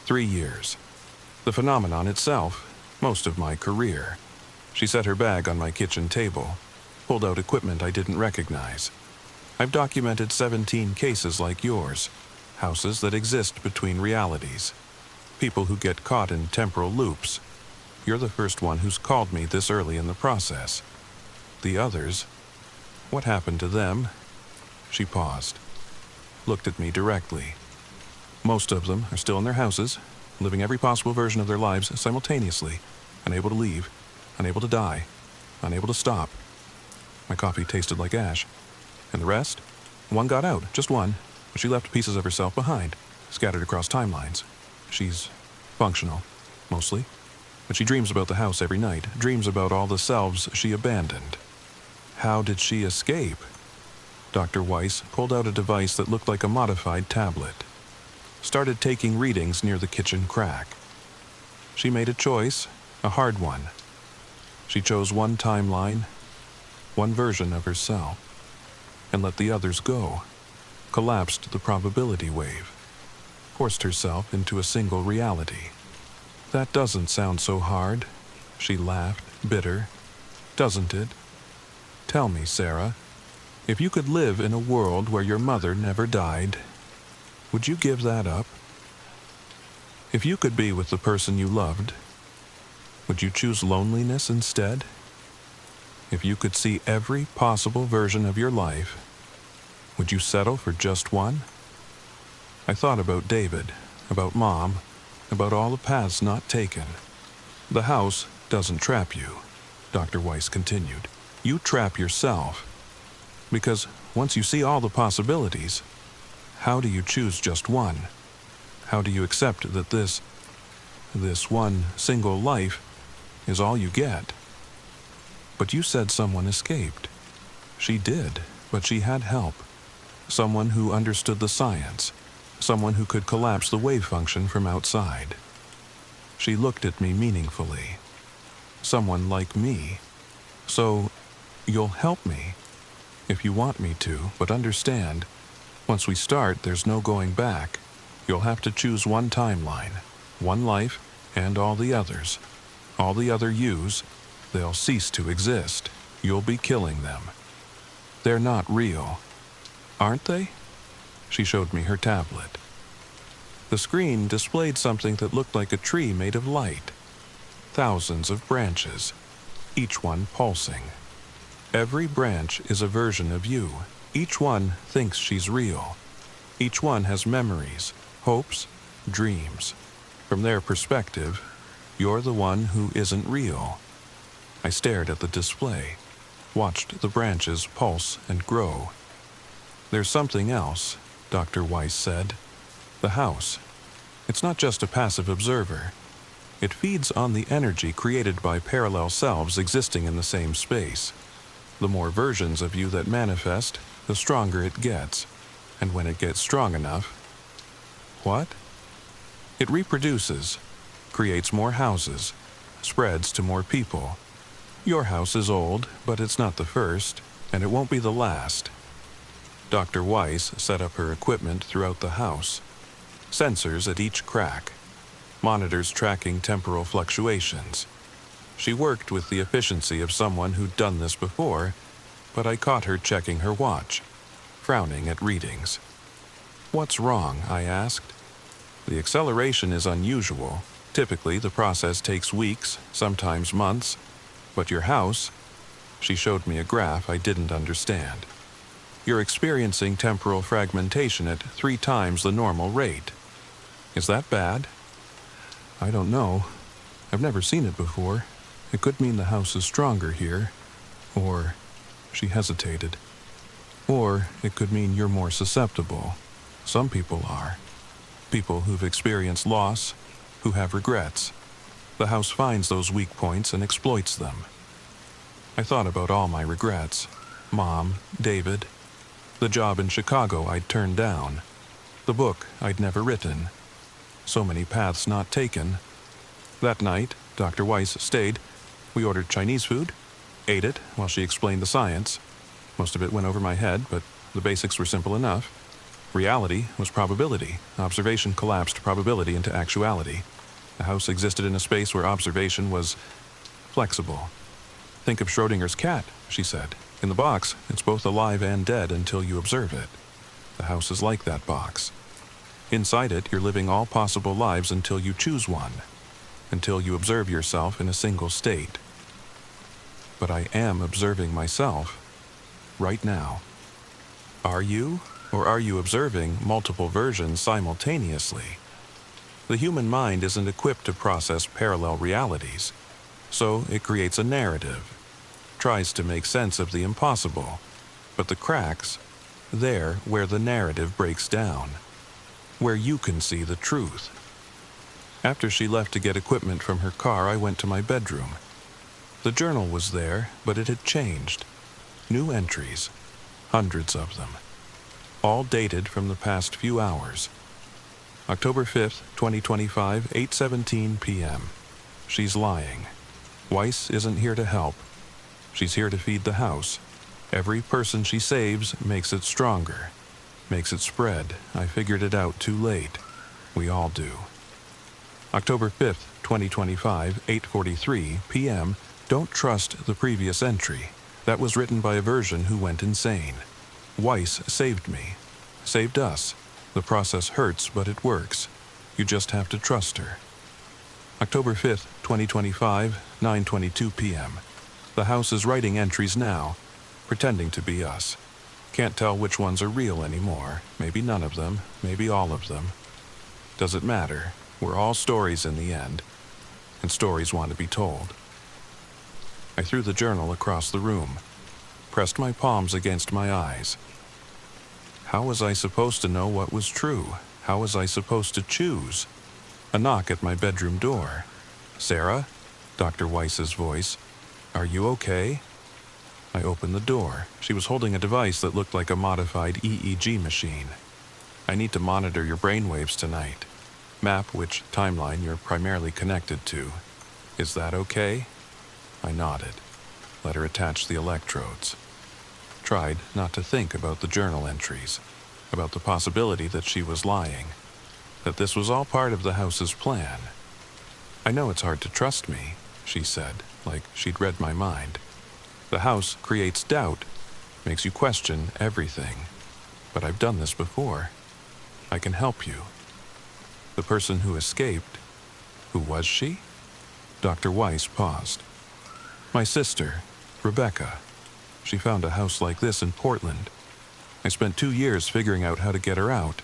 3 years. The phenomenon itself, most of my career. She set her bag on my kitchen table, pulled out equipment I didn't recognize. I've documented 17 cases like yours, houses that exist between realities, people who get caught in temporal loops. You're the first one who's called me this early in the process. The others, what happened to them? She paused, looked at me directly. Most of them are still in their houses, living every possible version of their lives simultaneously, unable to leave, unable to die, unable to stop. My coffee tasted like ash. And the rest? One got out, just one, but she left pieces of herself behind, scattered across timelines. She's functional, mostly, but she dreams about the house every night, dreams about all the selves she abandoned. How did she escape? Dr. Weiss pulled out a device that looked like a modified tablet, started taking readings near the kitchen crack. She made a choice, a hard one. She chose one timeline, one version of herself, and let the others go, collapsed the probability wave, forced herself into a single reality. That doesn't sound so hard, she laughed, bitter. Doesn't it? Tell me, Sarah, if you could live in a world where your mother never died, would you give that up? If you could be with the person you loved, would you choose loneliness instead? If you could see every possible version of your life, would you settle for just one? I thought about David, about Mom, about all the paths not taken. The house doesn't trap you, Dr. Weiss continued. You trap yourself. Because once you see all the possibilities, how do you choose just one? How do you accept that this one single life is all you get? But you said someone escaped. She did, but she had help. Someone who understood the science. Someone who could collapse the wave function from outside. She looked at me meaningfully. Someone like me. So, you'll help me, if you want me to, but understand, once we start, there's no going back. You'll have to choose one timeline, one life, and all the others. All the other yous, they'll cease to exist. You'll be killing them. They're not real. Aren't they? She showed me her tablet. The screen displayed something that looked like a tree made of light. Thousands of branches, each one pulsing. Every branch is a version of you. Each one thinks she's real. Each one has memories, hopes, dreams. From their perspective, you're the one who isn't real. I stared at the display, watched the branches pulse and grow. There's something else, Dr. Weiss said. The house. It's not just a passive observer. It feeds on the energy created by parallel selves existing in the same space. The more versions of you that manifest, the stronger it gets. And when it gets strong enough, what? It reproduces, creates more houses, spreads to more people. Your house is old, but it's not the first, and it won't be the last. Dr. Weiss set up her equipment throughout the house. Sensors at each crack. Monitors tracking temporal fluctuations. She worked with the efficiency of someone who'd done this before, but I caught her checking her watch, frowning at readings. "What's wrong?" I asked. "The acceleration is unusual. Typically, the process takes weeks, sometimes months. But your house," she showed me a graph I didn't understand. "You're experiencing temporal fragmentation at 3 times the normal rate. Is that bad?" "I don't know. I've never seen it before. It could mean the house is stronger here. Or," she hesitated, "or it could mean you're more susceptible. Some people are. People who've experienced loss, who have regrets. The house finds those weak points and exploits them." I thought about all my regrets. Mom, David, the job in Chicago I'd turned down, the book I'd never written. So many paths not taken. That night, Dr. Weiss stayed. We ordered Chinese food, ate it while she explained the science. Most of it went over my head, but the basics were simple enough. Reality was probability. Observation collapsed probability into actuality. The house existed in a space where observation was flexible. "Think of Schrodinger's cat," she said. "In the box, it's both alive and dead until you observe it. The house is like that box. Inside it, you're living all possible lives until you choose one, until you observe yourself in a single state. But I am observing myself right now. Are you? Or are you observing multiple versions simultaneously? The human mind isn't equipped to process parallel realities, so it creates a narrative, tries to make sense of the impossible, but the cracks, there where the narrative breaks down, where you can see the truth." After she left to get equipment from her car, I went to my bedroom. The journal was there, but it had changed. New entries, hundreds of them, all dated from the past few hours. October 5th, 2025, 8:17 p.m. She's lying. Weiss isn't here to help. She's here to feed the house. Every person she saves makes it stronger, makes it spread. I figured it out too late. We all do. October 5th, 2025, 8:43 p.m. Don't trust the previous entry. That was written by a version who went insane. Weiss saved me. Saved us. The process hurts, but it works. You just have to trust her. October 5th, 2025, 9:22 p.m. The house is writing entries now, pretending to be us. Can't tell which ones are real anymore. Maybe none of them, maybe all of them. Does it matter? We're all stories in the end, and stories want to be told. I threw the journal across the room, pressed my palms against my eyes. How was I supposed to know what was true? How was I supposed to choose? A knock at my bedroom door. "Sarah?" Dr. Weiss's voice. "Are you okay?" I opened the door. She was holding a device that looked like a modified EEG machine. "I need to monitor your brainwaves tonight. Map which timeline you're primarily connected to. Is that okay?" I nodded. Let her attach the electrodes. Tried not to think about the journal entries, about the possibility that she was lying, that this was all part of the house's plan. "I know it's hard to trust me," she said, like she'd read my mind. "The house creates doubt, makes you question everything. But I've done this before. I can help you." The person who escaped, who was she? Dr. Weiss paused. "My sister, Rebecca. She found a house like this in Portland. I spent 2 years figuring out how to get her out.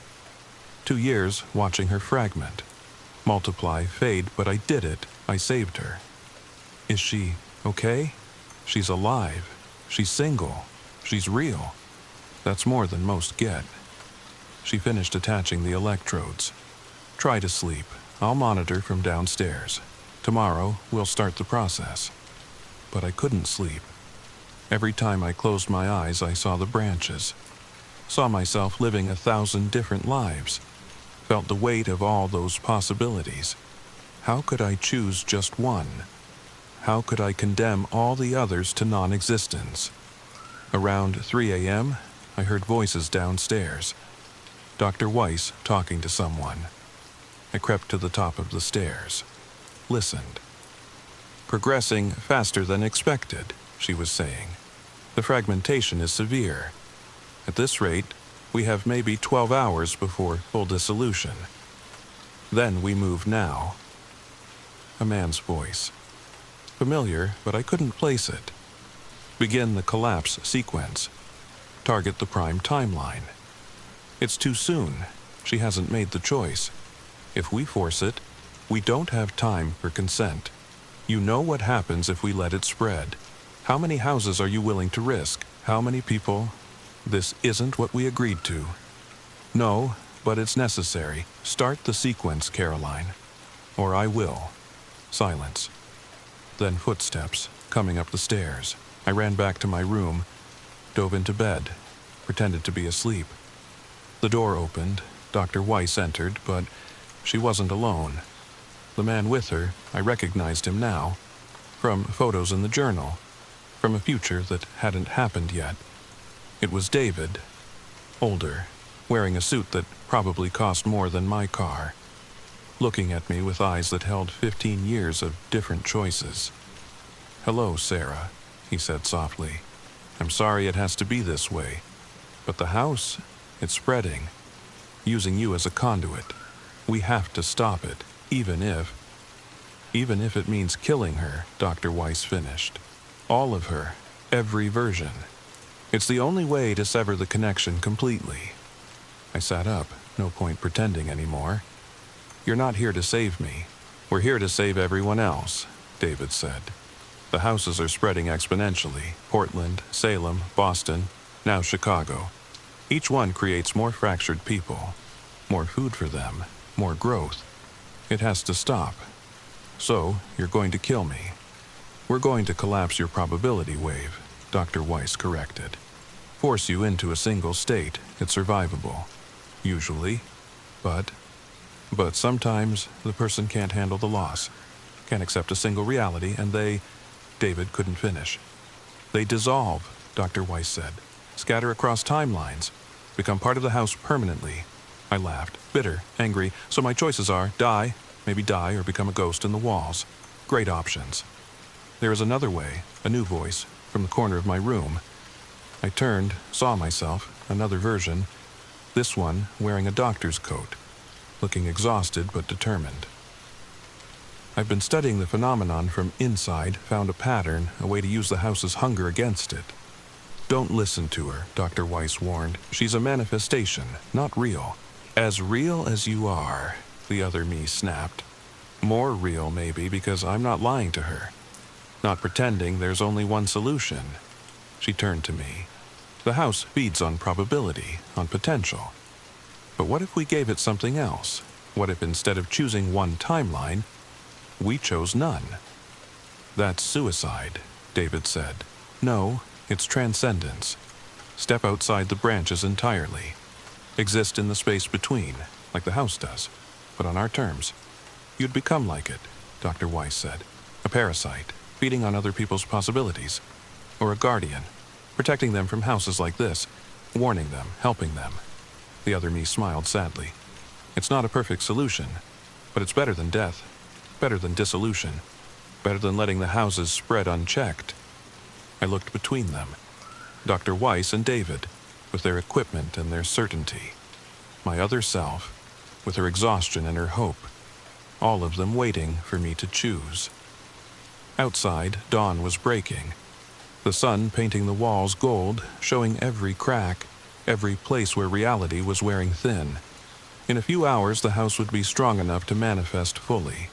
2 years watching her fragment, multiply, fade, but I did it. I saved her. Is she okay? She's alive. She's single. She's real. That's more than most get." She finished attaching the electrodes. "Try to sleep. I'll monitor from downstairs. Tomorrow, we'll start the process." But I couldn't sleep. Every time I closed my eyes, I saw the branches. Saw myself living 1,000 different lives. Felt the weight of all those possibilities. How could I choose just one? How could I condemn all the others to non-existence? Around 3 a.m., I heard voices downstairs. Dr. Weiss talking to someone. I crept to the top of the stairs. Listened. "Progressing faster than expected," she was saying. "The fragmentation is severe. At this rate, we have maybe 12 hours before full dissolution. Then we move now." A man's voice. Familiar, but I couldn't place it. "Begin the collapse sequence. Target the prime timeline." It's too soon. She hasn't made the choice. If we force it, we don't have time for consent. You know what happens if we let it spread. How many houses are you willing to risk? How many people? This isn't what we agreed to. No, but it's necessary. Start the sequence, Caroline. Or I will. Silence. Then footsteps, coming up the stairs. I ran back to my room, dove into bed, pretended to be asleep. The door opened. Dr. Weiss entered, but she wasn't alone. The man with her, I recognized him now, from photos in the journal, from a future that hadn't happened yet. It was David, older, wearing a suit that probably cost more than my car, looking at me with eyes that held 15 years of different choices. "Hello, Sarah," he said softly. "I'm sorry it has to be this way, but the house, it's spreading, using you as a conduit. We have to stop it, even if it means killing her," Dr. Weiss finished. "All of her, every version. It's the only way to sever the connection completely." I sat up, no point pretending anymore. "You're not here to save me. We're here to save everyone else," David said. "The houses are spreading exponentially. Portland, Salem, Boston, now Chicago. Each one creates more fractured people, more food for them, more growth. It has to stop. So, you're going to kill me. We're going to collapse your probability wave," Dr. Weiss corrected. "Force you into a single state. It's survivable. Usually. But sometimes the person can't handle the loss, can't accept a single reality, and David couldn't finish. "They dissolve," Dr. Weiss said. "Scatter across timelines. Become part of the house permanently." I laughed, bitter, angry. "So my choices are maybe die or become a ghost in the walls. Great options." "There is another way," a new voice, from the corner of my room. I turned, saw myself, another version, this one wearing a doctor's coat, looking exhausted but determined. "I've been studying the phenomenon from inside, found a pattern, a way to use the house's hunger against it." "Don't listen to her," Dr. Weiss warned. "She's a manifestation, not real." "As real as you are," the other me snapped. "More real, maybe, because I'm not lying to her. Not pretending there's only one solution." She turned to me. "The house feeds on probability, on potential. But what if we gave it something else? What if instead of choosing one timeline, we chose none?" "That's suicide," David said. "No, it's transcendence. Step outside the branches entirely. Exist in the space between, like the house does, but on our terms. You'd become like it," Dr. Weiss said. "A parasite, feeding on other people's possibilities. Or a guardian, protecting them from houses like this, warning them, helping them." The other me smiled sadly. "It's not a perfect solution, but it's better than death, better than dissolution, better than letting the houses spread unchecked." I looked between them. Dr. Weiss and David, with their equipment and their certainty. My other self, with her exhaustion and her hope. All of them waiting for me to choose. Outside, dawn was breaking. The sun painting the walls gold, showing every crack, every place where reality was wearing thin. In a few hours, the house would be strong enough to manifest fully.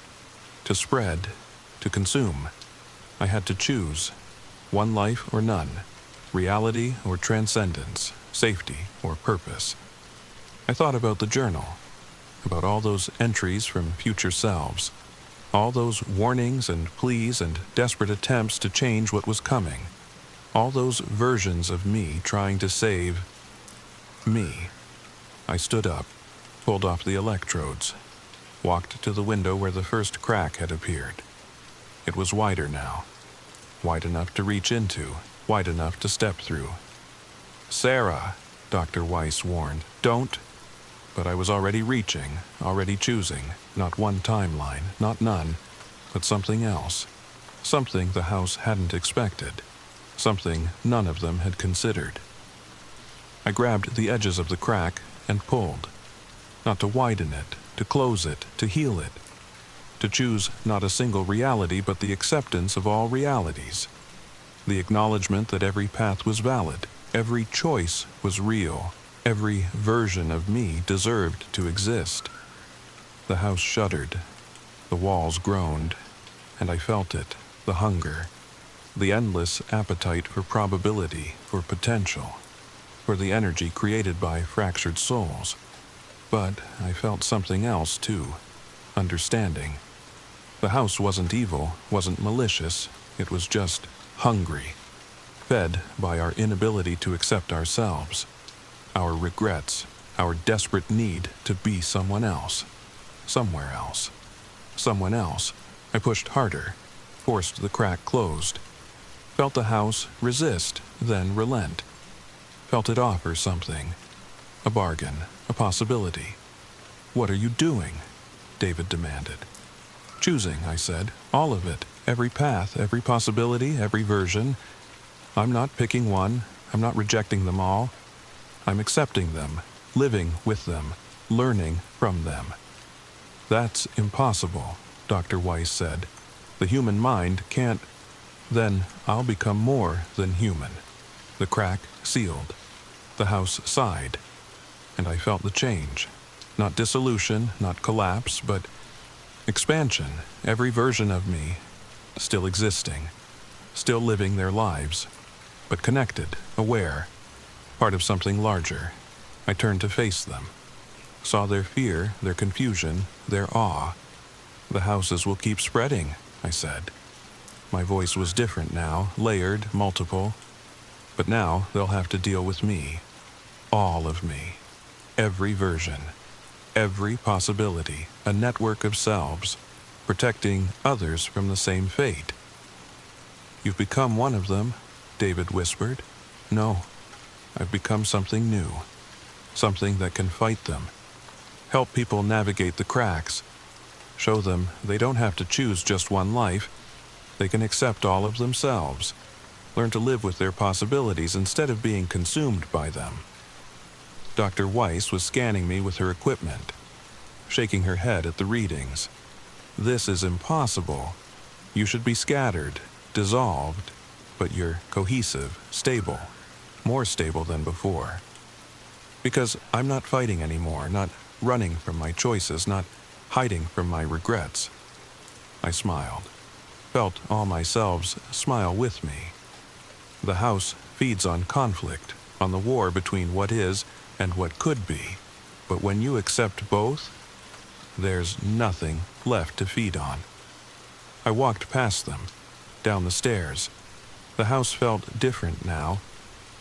To spread, to consume. I had to choose. One life or none. Reality or transcendence. Safety or purpose. I thought about the journal. About all those entries from future selves. All those warnings and pleas and desperate attempts to change what was coming. All those versions of me trying to save me. I stood up, pulled off the electrodes, walked to the window where the first crack had appeared. It was wider now. Wide enough to reach into, wide enough to step through. "Sarah," Dr. Weiss warned. Don't. But I was already reaching, already choosing. Not one timeline, not none, but something else. Something the house hadn't expected. Something none of them had considered. I grabbed the edges of the crack and pulled. Not to widen it, to close it, to heal it. To choose not a single reality, but the acceptance of all realities. The acknowledgement that every path was valid, every choice was real, every version of me deserved to exist. The house shuddered, the walls groaned, and I felt it, the hunger, the endless appetite for probability, for potential, for the energy created by fractured souls. But I felt something else too, understanding. The house wasn't evil, wasn't malicious, it was just hungry, fed by our inability to accept ourselves, our regrets, our desperate need to be someone else, somewhere else, someone else. I pushed harder, forced the crack closed, felt the house resist, then relent, felt it offer something, a bargain, a possibility. What are you doing? David demanded. Choosing, I said, all of it, every path, every possibility, every version. I'm not picking one, I'm not rejecting them all. I'm accepting them, living with them, learning from them. That's impossible, Dr. Weiss said. The human mind can't. Then I'll become more than human. The crack sealed. The house sighed. And I felt the change. Not dissolution, not collapse, but expansion. Every version of me, still existing, still living their lives, but connected, aware, part of something larger. I turned to face them. Saw their fear, their confusion, their awe. The houses will keep spreading, I said. My voice was different now, layered, multiple. But now they'll have to deal with me. All of me. Every version. Every possibility. A network of selves. Protecting others from the same fate. You've become one of them, David whispered. No, I've become something new. Something that can fight them. Help people navigate the cracks. Show them they don't have to choose just one life. They can accept all of themselves. Learn to live with their possibilities instead of being consumed by them. Dr. Weiss was scanning me with her equipment, shaking her head at the readings. This is impossible. You should be scattered, dissolved, but you're cohesive, stable, more stable than before. Because I'm not fighting anymore, not running from my choices, not hiding from my regrets. I smiled, felt all my selves smile with me. The house feeds on conflict, on the war between what is and what could be. But when you accept both, there's nothing left to feed on. I walked past them, down the stairs. The house felt different now.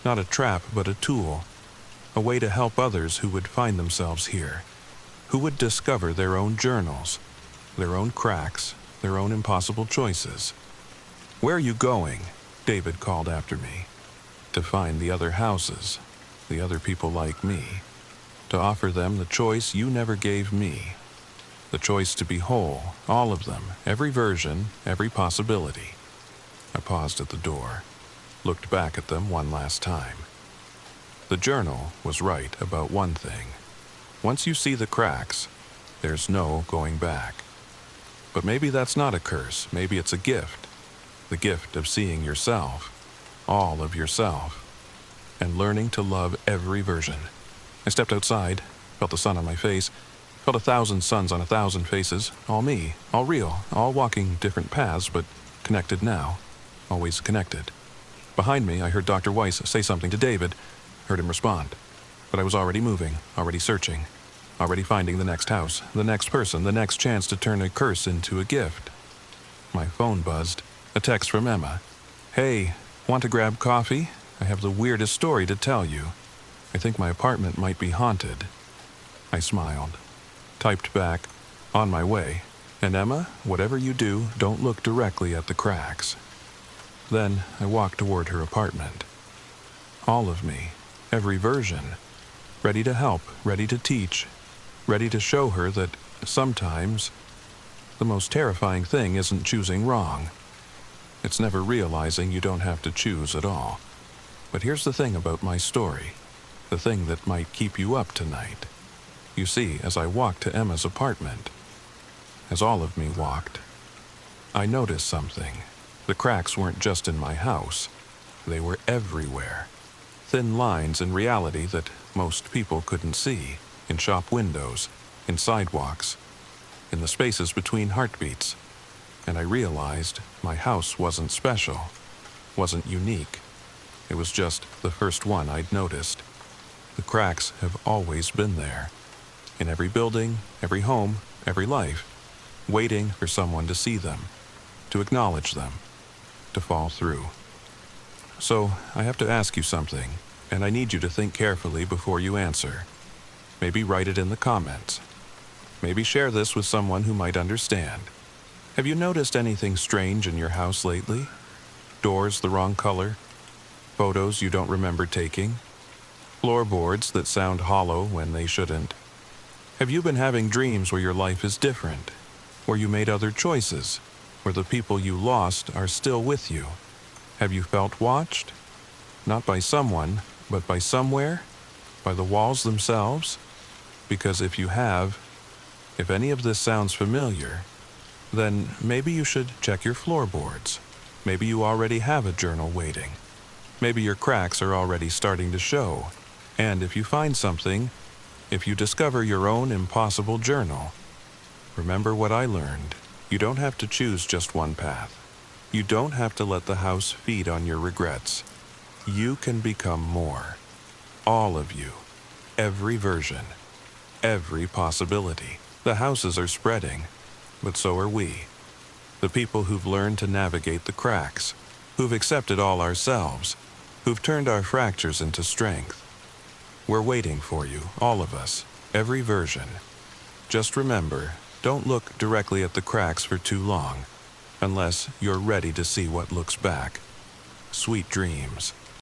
Not a trap, but a tool. A way to help others who would find themselves here. Who would discover their own journals, their own cracks, their own impossible choices. Where are you going? David called after me. To find the other houses, the other people like me. To offer them the choice you never gave me. The choice to be whole, all of them, every version, every possibility. I paused at the door, looked back at them one last time. The journal was right about one thing. Once you see the cracks, there's no going back. But maybe that's not a curse, maybe it's a gift. The gift of seeing yourself, all of yourself, and learning to love every version. I stepped outside, felt the sun on my face, felt 1,000 suns on 1,000 faces, all me, all real, all walking different paths, but connected now, always connected. Behind me, I heard Dr. Weiss say something to David, heard him respond. But I was already moving, already searching, already finding the next house, the next person, the next chance to turn a curse into a gift. My phone buzzed, a text from Emma. Hey, want to grab coffee? I have the weirdest story to tell you. I think my apartment might be haunted. I smiled, typed back, on my way. And Emma, whatever you do, don't look directly at the cracks. Then I walked toward her apartment. All of me, every version. Ready to help, ready to teach, ready to show her that sometimes the most terrifying thing isn't choosing wrong. It's never realizing you don't have to choose at all. But here's the thing about my story, the thing that might keep you up tonight. You see, as I walked to Emma's apartment, as all of me walked, I noticed something. The cracks weren't just in my house, they were everywhere. Thin lines in reality that most people couldn't see, in shop windows, in sidewalks, in the spaces between heartbeats. And I realized my house wasn't special, wasn't unique. It was just the first one I'd noticed. The cracks have always been there. In every building, every home, every life, waiting for someone to see them, to acknowledge them, to fall through. So, I have to ask you something, and I need you to think carefully before you answer. Maybe write it in the comments. Maybe share this with someone who might understand. Have you noticed anything strange in your house lately? Doors the wrong color? Photos you don't remember taking? Floorboards that sound hollow when they shouldn't? Have you been having dreams where your life is different? Where you made other choices? Where the people you lost are still with you? Have you felt watched? Not by someone, but by somewhere? By the walls themselves? Because if you have, if any of this sounds familiar, then maybe you should check your floorboards. Maybe you already have a journal waiting. Maybe your cracks are already starting to show. And if you find something, if you discover your own impossible journal, remember what I learned. You don't have to choose just one path. You don't have to let the house feed on your regrets. You can become more. All of you. Every version. Every possibility. The houses are spreading, but so are we. The people who've learned to navigate the cracks, who've accepted all ourselves, who've turned our fractures into strength. We're waiting for you, all of us, every version. Just remember, don't look directly at the cracks for too long, unless you're ready to see what looks back. Sweet dreams.